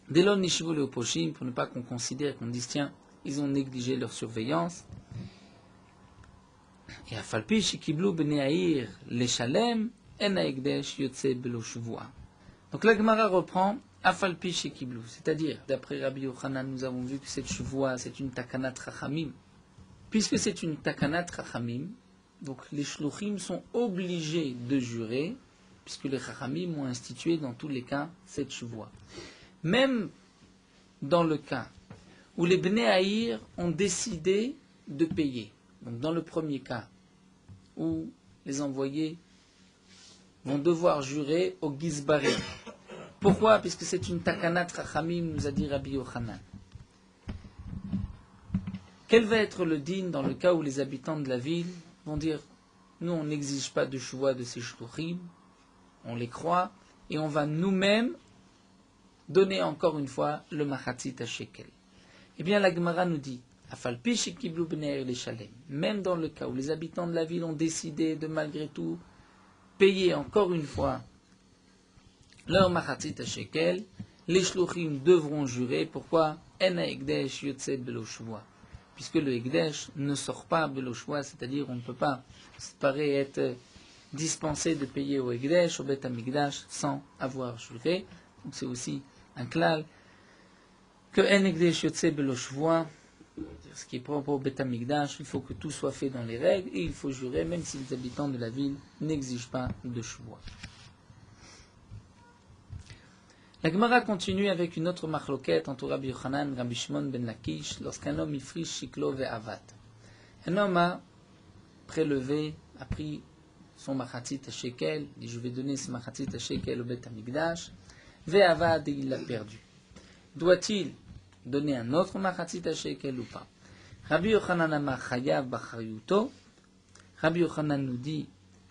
Speaker 1: des lon nishvu leu poshim, pour ne pas qu'on considère, qu'on dise tiens, ils ont négligé leur surveillance. Et afalpi shikiblu b'ne'aïr leshalem en ha'ekdesh yotze belo shuvua. Donc la Gemara reprend afalpi shikiblu, c'est-à-dire d'après Rabbi Yochanan, nous avons vu que cette shuvua c'est une takanat rachamim. Puisque c'est une takanat rachamim, donc les shluchim sont obligés de jurer, puisque les rachamim ont institué dans tous les cas cette shuvua. Même dans le cas où les Bnei Haïr ont décidé de payer, donc dans le premier cas, où les envoyés vont devoir jurer au Gizbarim. Pourquoi? Puisque c'est une takanat rachamim, nous a dit Rabbi Yochanan. Quel va être le din dans le cas où les habitants de la ville vont dire nous on n'exige pas de shuvua de ces shluchim, on les croit, et on va nous-mêmes donner encore une fois le machatzit à shekel. Eh bien la Gemara nous dit afalpi shikiblu b'ne'aïr leshalem, même dans le cas où les habitants de la ville ont décidé de malgré tout payer encore une fois leur machatzit à shekel, les shluchim devront jurer. Pourquoi? En ha'ekdesh yotze belo shuvua, puisque le hekdesh ne sort pas belo shuvua, c'est-à-dire on ne peut pas, ça paraît être dispensé de payer au hekdesh, au bet hamikdash, sans avoir juré. Donc c'est aussi un klal que en hekdesh yotze belo shuvua, ce qui est propre au Bet Hamikdash, il faut que tout soit fait dans les règles et il faut jurer même si les habitants de la ville n'exigent pas de shuvua. La Gemara continue avec une autre machloket entre Rabbi Yochanan et Rabbi Shimon ben Lakish lorsqu'un homme ifrish shiklo ve'avat. Un homme a prélevé, a pris son machatzit à shekel, dit je vais donner ce machatzit à shekel au Bet Hamikdash, ve'avat et il l'a perdu. Doit-il donner un autre machatzit à shekel ou pas? Rabbi Yochanan amar chayav b'chariyuto. Rabbi Yochanan nous dit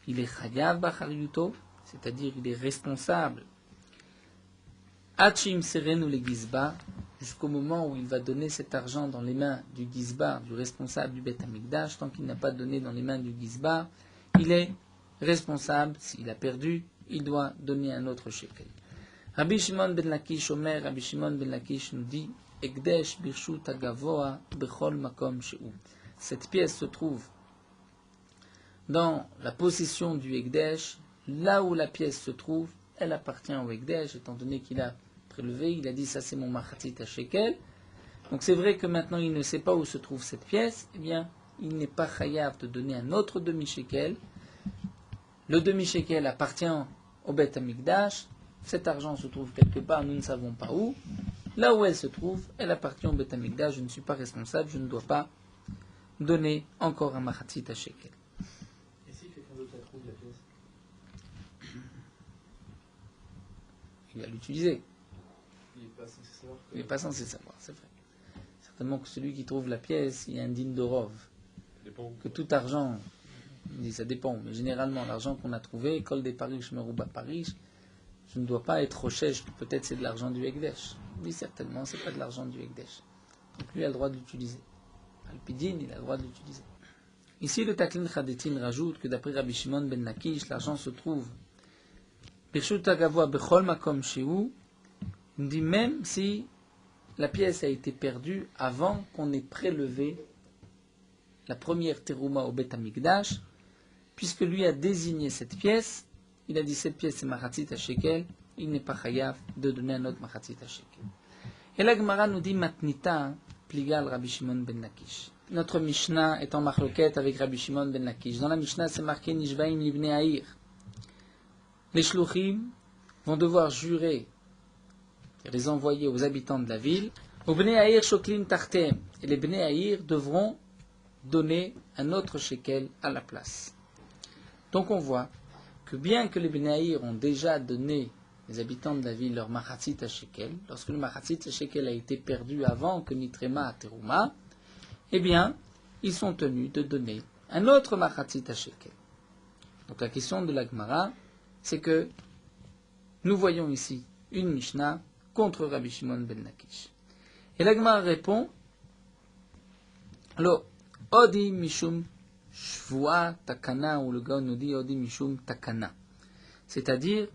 Speaker 1: il est chayav b'chariyuto, c'est-à-dire il est responsable. Hachim serenu le gizba, jusqu'au moment où il va donner cet argent dans les mains du Gizbar, du responsable du Beth Amikdash. Tant qu'il n'a pas donné dans les mains du Gizbar, il est responsable. S'il a perdu, il doit donner un autre shekel. Rabbi Shimon ben Lakish Omer, Rabbi Shimon ben Lakish nous dit, Ekdesh birshut agavoa bechol makom she'u. Cette pièce se trouve dans la possession du Ekdesh, là où la pièce se trouve, elle appartient au Ekdesh, étant donné qu'il a prélevé, il a dit ça c'est mon machatzit à shekel. Donc c'est vrai que maintenant il ne sait pas où se trouve cette pièce, eh bien il n'est pas chayav de donner un autre demi-shekel. Le demi-shekel appartient au Beth Amikdash, cet argent se trouve quelque part, nous ne savons pas où. Là où elle se trouve, elle appartient au Beth Amikdash, je ne suis pas responsable, je ne dois pas donner encore un machatzit à shekel.
Speaker 2: Et si quelqu'un d'autre la trouve, la pièce?
Speaker 1: Il va l'utiliser.
Speaker 2: Il n'est pas censé savoir.
Speaker 1: Il n'est pas censé savoir, c'est vrai. Certainement que celui qui trouve la pièce, il y a un digne de rov. Que tout argent, il dit ça dépend, mais généralement l'argent qu'on a trouvé, Kol des Parish, Merouba Parish, je ne dois pas être rochèche, que peut-être c'est de l'argent du Ekdesh. Oui, certainement, c'est pas de l'argent du Ekdesh. Donc lui a le droit de l'utiliser. Alpidin, il a le droit de l'utiliser. Ici, le Taklin Chadetin rajoute que d'après Rabbi Shimon ben Lakish, l'argent se trouve Birshut Agavoa Bechol Makom Shehu. Il dit même si la pièce a été perdue avant qu'on ait prélevé la première terouma au Beth Amikdash, puisque lui a désigné cette pièce, il a dit cette pièce c'est machatzit à shekel, il n'est pas chayav de donner un autre machatzit à shekel. Et la Gemara nous dit matnita pligal Rabbi Shimon ben Lakish. Notre Mishnah est en marloquette avec Rabbi Shimon ben Lakish. Dans la Mishnah c'est marqué Nishvaim livnei Haïr. Les shluchim vont devoir jurer et les envoyer aux habitants de la ville. Au Bnei Haïr shoklin tartem. Et les Bnei Haïr devront donner un autre shekel à la place. Donc on voit que bien que les Bnei Haïr ont déjà donné, les habitants de la ville, leur machatzit à shekel, lorsque le machatzit à shekel a été perdu avant que Nitrema à Teruma, eh bien, ils sont tenus de donner un autre machatzit à shekel. Donc la question de la Gemara, c'est que nous voyons ici une Mishnah contre Rabbi Shimon ben Lakish. Et la Gemara répond, alors, Odi Mishum Shvua Takana, ou le gars nous dit Odi Mishum Takana. C'est-à-dire,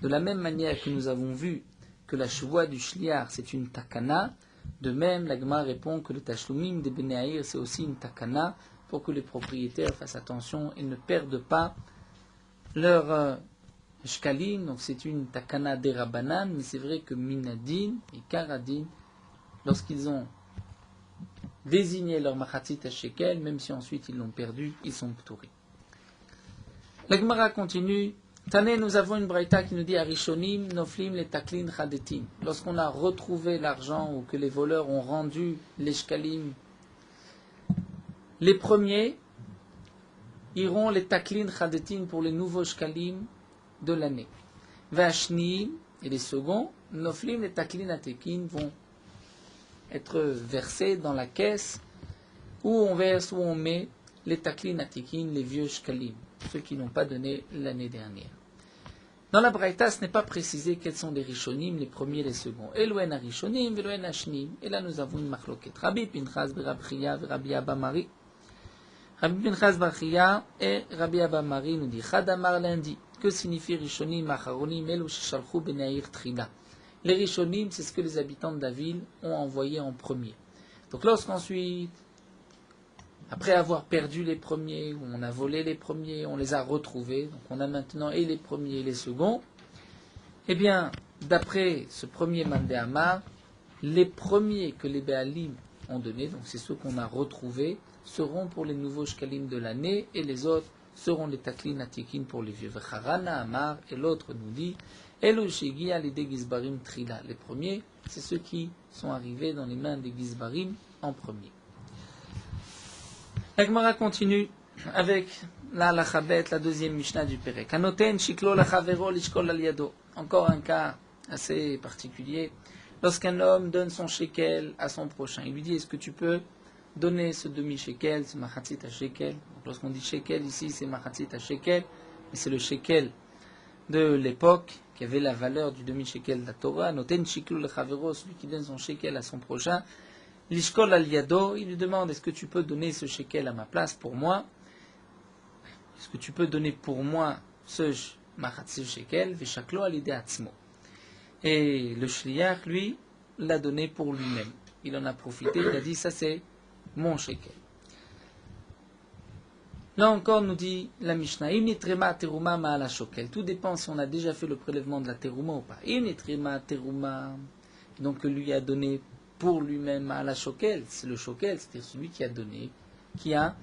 Speaker 1: de la même manière que nous avons vu que la Shvua du Shliar c'est une Takana, de même la Gemara répond que le Tashlumim des Bnei Haïr c'est aussi une Takana, pour que les propriétaires fassent attention et ne perdent pas leur Shkalim. Donc c'est une Takana d'Erabanan, mais c'est vrai que Minadin et Karadin, lorsqu'ils ont désigné leur machatzit à shekel, même si ensuite ils l'ont perdu, ils sont ptouri. La Gemara continue. Tane, nous avons une braïta qui nous dit Arishonim, Noflim, les Taklin, Chadetin. Lorsqu'on a retrouvé l'argent ou que les voleurs ont rendu les shkalim, les premiers iront les Taklin, Chadetin pour les nouveaux shkalim de l'année. Vashnim, et les seconds, Noflim, les Taklin, Atekin vont être versés dans la caisse où on verse, où on met les taklin atikin, les vieux shkalim, ceux qui n'ont pas donné l'année dernière. Dans la Braïta, ce n'est pas précisé quels sont les rishonim, les premiers et les seconds. Elohen rishonim, Elohen ashnim. Et là, nous avons une marloquette. Rabbi Pinchas, Rabbi Chia, Rabbi Abba Mari. Rabbi Pinchas Bar Chia et Rabbi Abba Mari nous dit Chadamar lundi. Que signifie rishonim, acharonim, elu sheshalchu bnei Haïr trila. Les rishonim, c'est ce que les habitants de la ville ont envoyé en premier. Donc lorsqu'ensuite, après avoir perdu les premiers, ou on a volé les premiers, on les a retrouvés, donc on a maintenant et les premiers et les seconds, eh bien, d'après ce premier Mandé Amar, les premiers que les Béalim ont donnés, donc c'est ceux qu'on a retrouvés, seront pour les nouveaux shkalim de l'année, et les autres seront les taklin atikin pour les vieux. Vecharana Amar, et l'autre nous dit, Elu shegia l'idée Gizbarim Trila. Les premiers, c'est ceux qui sont arrivés dans les mains des Gizbarim en premier. La Gemara continue avec la Lachabet, la deuxième Mishnah du Perek. Anoten shiklo lachavero lishkol al yado. Encore un cas assez particulier. Lorsqu'un homme donne son shekel à son prochain, il lui dit, est-ce que tu peux donner ce demi-shekel, c'est machatzit à shekel. Donc, lorsqu'on dit shekel ici, c'est machatzit à shekel, mais c'est le shekel de l'époque. qui avait la valeur du demi-shekel de la Torah, noten shiklu lechavero, celui qui donne son shekel à son prochain, lishkol al yado, il lui demande, est-ce que tu peux donner ce shekel à ma place pour moi? Est-ce que tu peux donner pour moi ce machatzi shekel, veshaklo al ide atzmo? Et le shliach, lui, l'a donné pour lui-même. Il en a profité, il a dit, ça c'est mon shekel. Là encore, nous dit la Mishnah, im nitrema teruma ma'ala shokel. Tout dépend si on a déjà fait le prélèvement de la teruma ou pas. Im nitrema teruma, donc lui a donné pour lui-même ma'ala shokel. C'est le shokel, c'est-à-dire celui qui a donné, qui a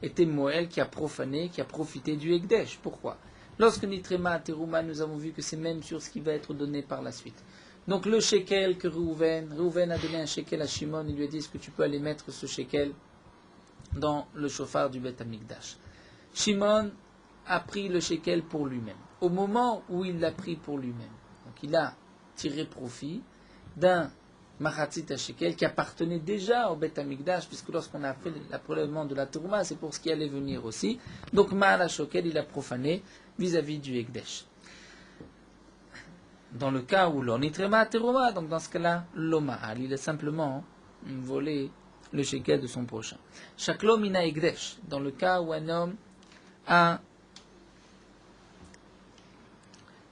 Speaker 1: été moël, qui a profané, qui a profité du Ekdesh. Pourquoi? Lorsque nitrema teruma, nous avons vu que c'est même sur ce qui va être donné par la suite. Donc le shekel que Reuven a donné un shekel à Shimon, il lui a dit, est-ce que tu peux aller mettre ce shekel dans le chauffard du Beth Amikdash. Shimon a pris le shekel pour lui-même. Au moment où il l'a pris pour lui-même, donc il a tiré profit d'un machatzit à shekel qui appartenait déjà au Beth Amikdash, puisque lorsqu'on a fait le prélèvement de la Teruma, c'est pour ce qui allait venir aussi. Donc ma'ala shokel, il a profané vis-à-vis du Ekdesh. Dans le cas où l'on nitrema teruma, donc dans ce cas-là, l'oma'al, il a simplement volé le shekel de son prochain. Shaklo mina Ekdesh, dans le cas où un homme a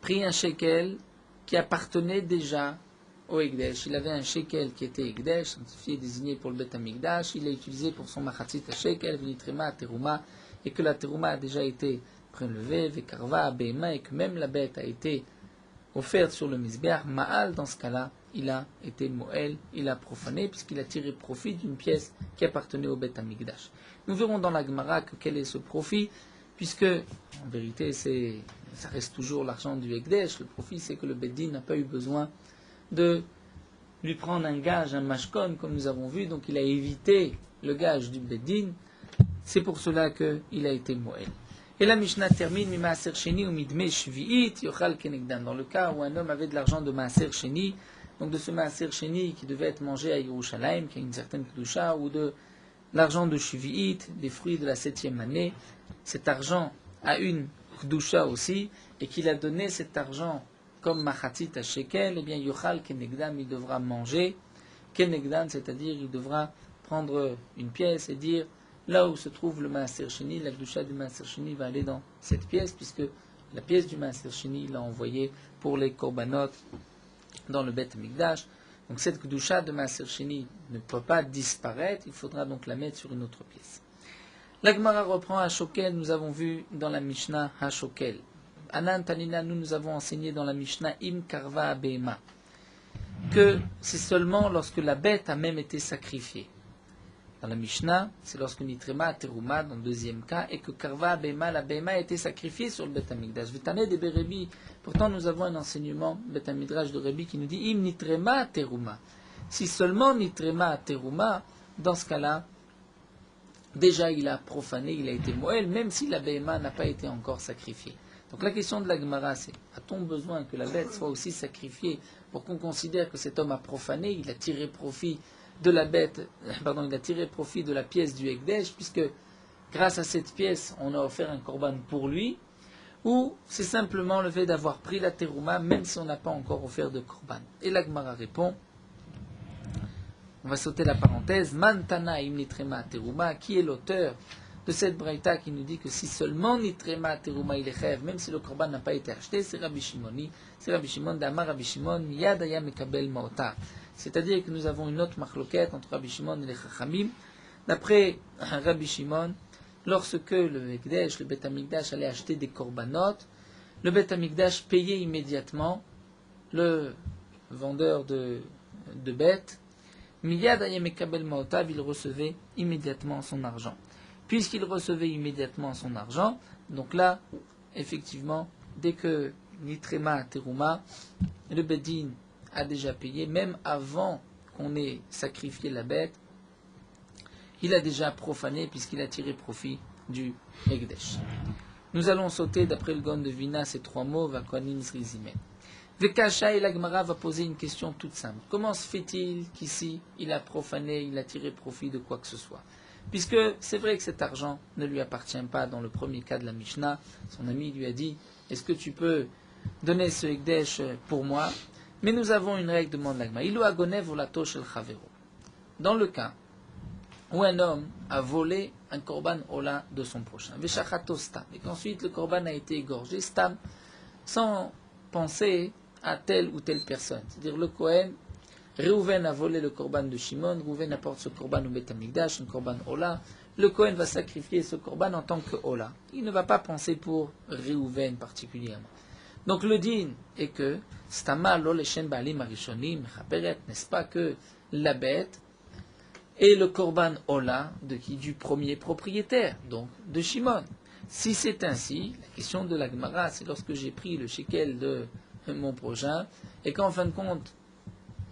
Speaker 1: pris un shekel qui appartenait déjà au Ekdesh. Il avait un shekel qui était Ekdesh, sanctifié, désigné pour le Beth Amikdash. Il l'a utilisé pour son machatzit shekel, venitrema teruma, et que la teruma a déjà été prélevée, vekarva abema, et que même la bête a été offerte sur le misbeach. Ma'al, dans ce cas-là, il a été moël, il a profané, puisqu'il a tiré profit d'une pièce qui appartenait au Beth Amikdash. Nous verrons dans la Gemara quel est ce profit, puisque, en vérité, ça reste toujours l'argent du Ekdesh. Le profit, c'est que le Beddin n'a pas eu besoin de lui prendre un gage, un mashkon, comme nous avons vu, donc il a évité le gage du Beddin. C'est pour cela qu'il a été moël. Et la Mishnah termine, mi maaser sheni ou midme shvi'it yochal kenegdan. Dans le cas où un homme avait de l'argent de maaser sheni, donc de ce maaser sheni qui devait être mangé à Yerushalayim, qui a une certaine kedusha, ou de l'argent de shvi'it, des fruits de la 7e année, cet argent a une kedusha aussi, et qu'il a donné cet argent comme machatzit à shekel, eh bien yochal kenegdan, il devra manger kenegdan, c'est-à-dire il devra prendre une pièce et dire là où se trouve le maaser sheni, la kedusha du maaser sheni va aller dans cette pièce, puisque la pièce du maaser sheni l'a envoyée pour les korbanot dans le Beth Mikdash. Donc cette kedusha de maaser sheni ne peut pas disparaître, il faudra donc la mettre sur une autre pièce. La Gemara reprend à Shokel, nous avons vu dans la Mishnah à Shokel. Anan Tanina, nous avons enseigné dans la Mishnah Im Karva Abema, que c'est seulement lorsque la bête a même été sacrifiée. Dans la Mishnah, c'est lorsque Nitrema Teruma, dans le deuxième cas, et que Karva Bema, la Bema a été sacrifiée sur le Beth Amikdash. Vitane de Berebi. Pourtant, nous avons un enseignement, Beth Midrash de Rebi, qui nous dit Im Nitrema Teruma. Si seulement Nitrema Teruma, dans ce cas-là, déjà il a profané, il a été moël, même si la Bema n'a pas été encore sacrifiée. Donc la question de la Gemara, c'est a-t-on besoin que la bête soit aussi sacrifiée pour qu'on considère que cet homme a profané, il a tiré profit de la bête, il a tiré profit de la pièce du Ekdesh, puisque grâce à cette pièce, on a offert un korban pour lui, ou c'est simplement le fait d'avoir pris la terouma, même si on n'a pas encore offert de korban. Et la Gemara répond, on va sauter la parenthèse, Mantana im nitrema terouma, qui est l'auteur de cette braïta qui nous dit que si seulement nitrema terouma il est chèv, même si le korban n'a pas été acheté, c'est Rabbi Shimoni, c'est Rabbi Shimon d'Amar Rabbi Shimon, miyad aya mekabel maota. C'est-à-dire que nous avons une autre marloquette entre Rabbi Shimon et les Chachamim. D'après Rabbi Shimon, lorsque le Ekdesh, le Beth Amikdash allait acheter des korbanot, le Beth Amikdash payait immédiatement le vendeur de bêtes. Miyad ayemekabel maotav, il recevait immédiatement son argent. Puisqu'il recevait immédiatement son argent, donc là, effectivement, dès que Nitrema Teruma, le Bedin a déjà payé, même avant qu'on ait sacrifié la bête, il a déjà profané puisqu'il a tiré profit du Ekdesh. Nous allons sauter d'après le Gon de Vina ces trois mots, Vakonim Srizimen. Vekasha et la Gemara va poser une question toute simple. Comment se fait-il qu'ici il a profané, il a tiré profit de quoi que ce soit? Puisque c'est vrai que cet argent ne lui appartient pas dans le premier cas de la Mishnah. Son ami lui a dit, est-ce que tu peux donner ce Ekdesh pour moi. Mais nous avons une règle, demande l'Agma. Ilu agonev olato shel chavero. Dans le cas où un homme a volé un korban ola de son prochain, veshachato stam, et qu'ensuite le korban a été égorgé stam, sans penser à telle ou telle personne. C'est-à-dire le Kohen, Reuven a volé le korban de Shimon, Reuven apporte ce korban au Beth Amikdash, un korban ola. Le Kohen va sacrifier ce korban en tant que ola. Il ne va pas penser pour Reuven particulièrement. Donc le din est que Stama lo leshem baalim arishonim mechaperet, n'est-ce pas que la bête et le korban ola de qui, du premier propriétaire, donc de Shimon. Si c'est ainsi, la question de la Gemara, c'est lorsque j'ai pris le shekel de mon prochain et qu'en fin de compte,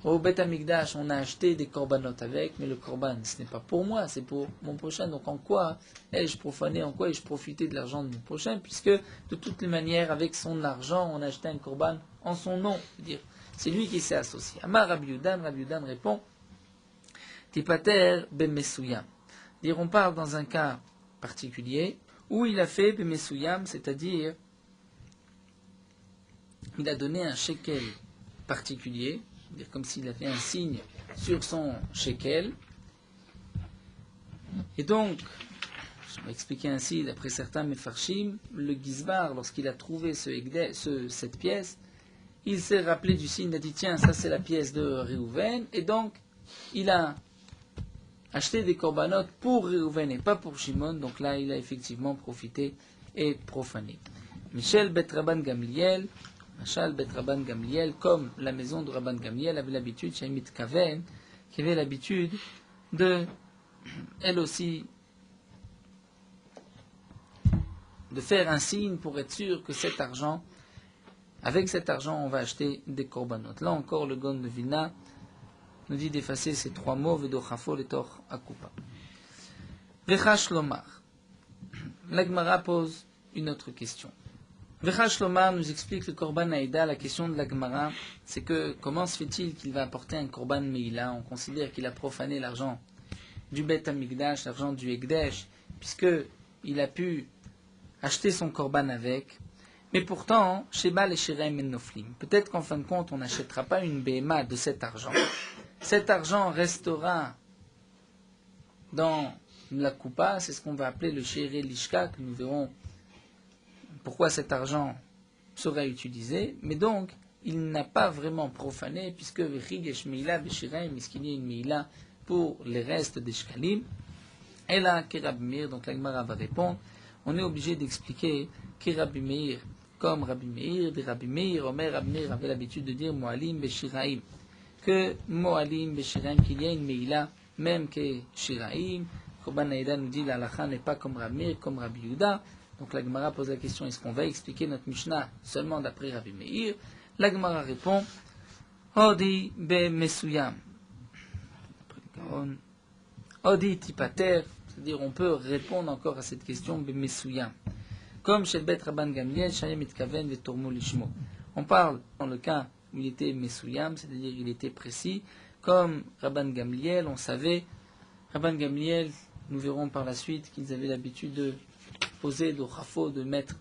Speaker 1: au Beth Amikdash, on a acheté des corbanotes avec, mais le korban, ce n'est pas pour moi, c'est pour mon prochain. Donc en quoi ai-je profané, en quoi ai-je profité de l'argent de mon prochain, puisque de toutes les manières, avec son argent, on a acheté un korban en son nom. C'est-à-dire, c'est lui qui s'est associé. Amar Rabbi Yudan répond, Tipater bemesuyam. Dire, on parle dans un cas particulier où il a fait bemesuyam, c'est-à-dire, il a donné un shekel particulier, dire comme s'il avait un signe sur son shekel. Et donc, je vais expliquer ainsi, d'après certains mefarshim, le Gizbar, lorsqu'il a trouvé cette pièce, il s'est rappelé du signe, il a dit tiens, ça c'est la pièce de Reuven, et donc il a acheté des corbanotes pour Reuven et pas pour Shimon, donc là il a effectivement profité et profané. Michel Bet Rabban Gamliel, Machal Bet Rabban Gamliel, comme la maison de Rabban Gamliel avait l'habitude, Shaimit Kaven, qui avait l'habitude de, elle aussi, de faire un signe pour être sûr que cet argent, avec cet argent, on va acheter des corbanotes. Là encore, le Gon de Vilna nous dit d'effacer ces trois mots, Vedochafo letor akupa. Vechash Lomar. La Gemara pose une autre question. Vechash Lomar nous explique le Korban Aïda. La question de la Gemara, c'est que comment se fait-il qu'il va apporter un Korban Meïla? On considère qu'il a profané l'argent du Beth Amikdash, l'argent du Ekdesh, puisqu'il a pu acheter son Korban avec. Mais pourtant, Sheba les Shirem et Noflim. Peut-être qu'en fin de compte, on n'achètera pas une BMA de cet argent. Cet argent restera dans la Koupa, c'est ce qu'on va appeler le Shiré Lishka, que nous verrons pourquoi cet argent sera utilisé, mais donc il n'a pas vraiment profané, puisque Vechigesh Meila Beshirem, puisqu'il y a une Meila pour les restes des Shkalim, et là, Rabbi Meir, donc la Gemara va répondre, on est obligé d'expliquer Rabbi Meir, comme Rabbi Meir, de Rabbi Meir, Omer Rabbi Meir avait l'habitude de dire Moalim Beshiraim, que Moalim Beshiraim, qu'il y a une Meila, même que Shiraim. Korban Aïda nous dit la halakha n'est pas comme Rabbi Meir, comme Rabbi Yuda. Donc la Gemara pose la question, est-ce qu'on va expliquer notre Mishnah seulement d'après Rabbi Meir? La Gemara répond, Odi be Mesuyam. Odi tipater, c'est-à-dire on peut répondre encore à cette question be Mesuyam. Comme chez Bet Rabban Gamliel, Shayem Itkaven ve Tormo Lishmo. On parle dans le cas où il était Mesuyam, c'est-à-dire il était précis. Comme Rabban Gamliel, on savait, Rabban Gamliel, nous verrons par la suite qu'ils avaient l'habitude de poser de rafo, de mettre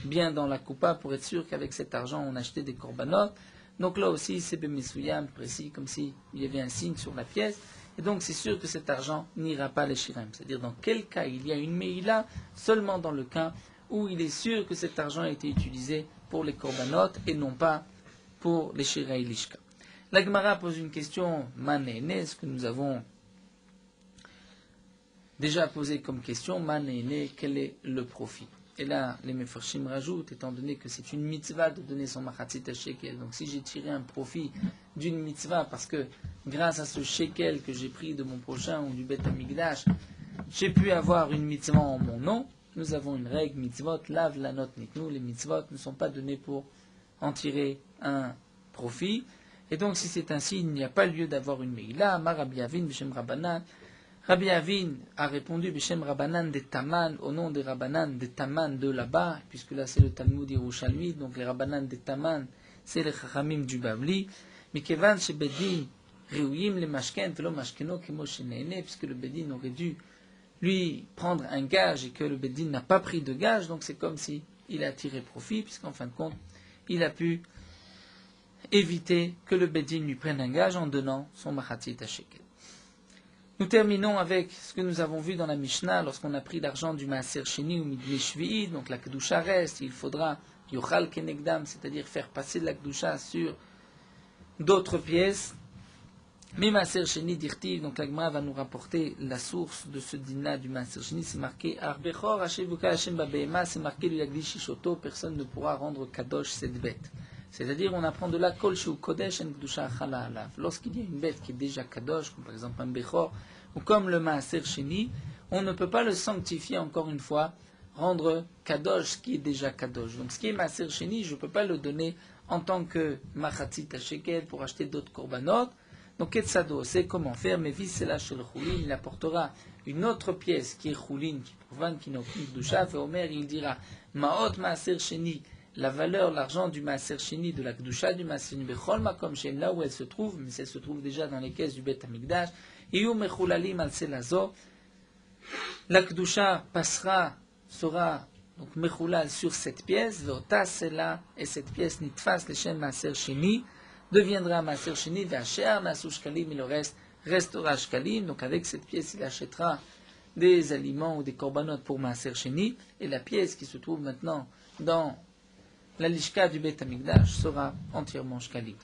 Speaker 1: bien dans la coupa pour être sûr qu'avec cet argent on achetait des corbanotes. Donc là aussi c'est Bemesuyam précis, comme s'il y avait un signe sur la pièce. Et donc c'est sûr que cet argent n'ira pas les Shirem. C'est-à-dire dans quel cas il y a une Meïla, seulement dans le cas où il est sûr que cet argent a été utilisé pour les corbanotes et non pas pour les Shirei Lishka. La Gemara pose une question manéné, ce que nous avons déjà posé comme question, manéné, quel est le profit? Et là, les Mefarshim rajoutent, étant donné que c'est une mitzvah de donner son machatzit à shekel, donc si j'ai tiré un profit d'une mitzvah, parce que grâce à ce shekel que j'ai pris de mon prochain ou du Beth Amikdash, j'ai pu avoir une mitzvah en mon nom, nous avons une règle, mitzvot, lav la note nitnou, les mitzvot ne sont pas donnés pour en tirer un profit, et donc si c'est ainsi, il n'y a pas lieu d'avoir une meïla. Ma Rabbi Avin, Beshem Rabbanan, Rabbi Avin a répondu Beshem Rabbanan de Taman, au nom des Rabbanan de Taman de là-bas, puisque là c'est le Talmud Yerushalmi, donc les Rabbanan de Taman, c'est les Chachamim du Babli, mais Kevan chez Bedin, Reuyim le Mashken, Velo Mashkeno, Kemo Sheneene, puisque le Bedin aurait dû lui prendre un gage et que le Bedin n'a pas pris de gage, donc c'est comme si il a tiré profit, puisqu'en fin de compte, il a pu éviter que le Bédine lui prenne un gage en donnant son Machatzit Shekel. Nous terminons avec ce que nous avons vu dans la Mishnah lorsqu'on a pris l'argent du Maaser Sheni ou Midli Shvi'i, donc la Kedusha reste, il faudra Yochal Kenegdam, c'est-à-dire faire passer de la Kedusha sur d'autres pièces. Mais Maaser Sheni dirtiv, donc la Gemara va nous rapporter la source de ce dîner du Maaser Sheni, c'est marqué Arbechor Hashevuka Hashem Babehema, c'est marqué Luyagli Shishoto, personne ne pourra rendre Kadosh cette bête. C'est-à-dire, on apprend de là Kol Shu Kodesh en Kedusha Chala Alav. Lorsqu'il y a une bête qui est déjà Kadosh, comme par exemple un Bechor, ou comme le Maaser Sheni, on ne peut pas le sanctifier encore une fois, rendre Kadosh ce qui est déjà Kadosh. Donc ce qui est Maaser Sheni, je ne peux pas le donner en tant que Machatzit Shekel pour acheter d'autres korbanot. Donc Ketzado, c'est comment faire, mais Visela Shel Choulin, il apportera une autre pièce qui est Choulin, qui profane, qui n'a aucune Kedusha, et Omer, il dira Maot Maaser Sheni, la valeur, l'argent du Maaser Sheni, de la Kedusha du Maaser Sheni, Bechol Makom Shem, là où elle se trouve, mais elle se trouve déjà dans les caisses du Bet Hamikdash, Iyu Mechulalim al Selazo, la Kedusha sera donc Mechulal sur cette pièce, Veota Sela, et cette pièce Nitfas Leshem Maaser Sheni, deviendra Maaser Sheni, Ve'asher Nasu Shkalim, et le reste restera Shkalim, donc avec cette pièce il achètera des aliments ou des korbanot pour Maaser Sheni, et la pièce qui se trouve maintenant dans la lishka du Bet Hamikdash sera entièrement shkalim.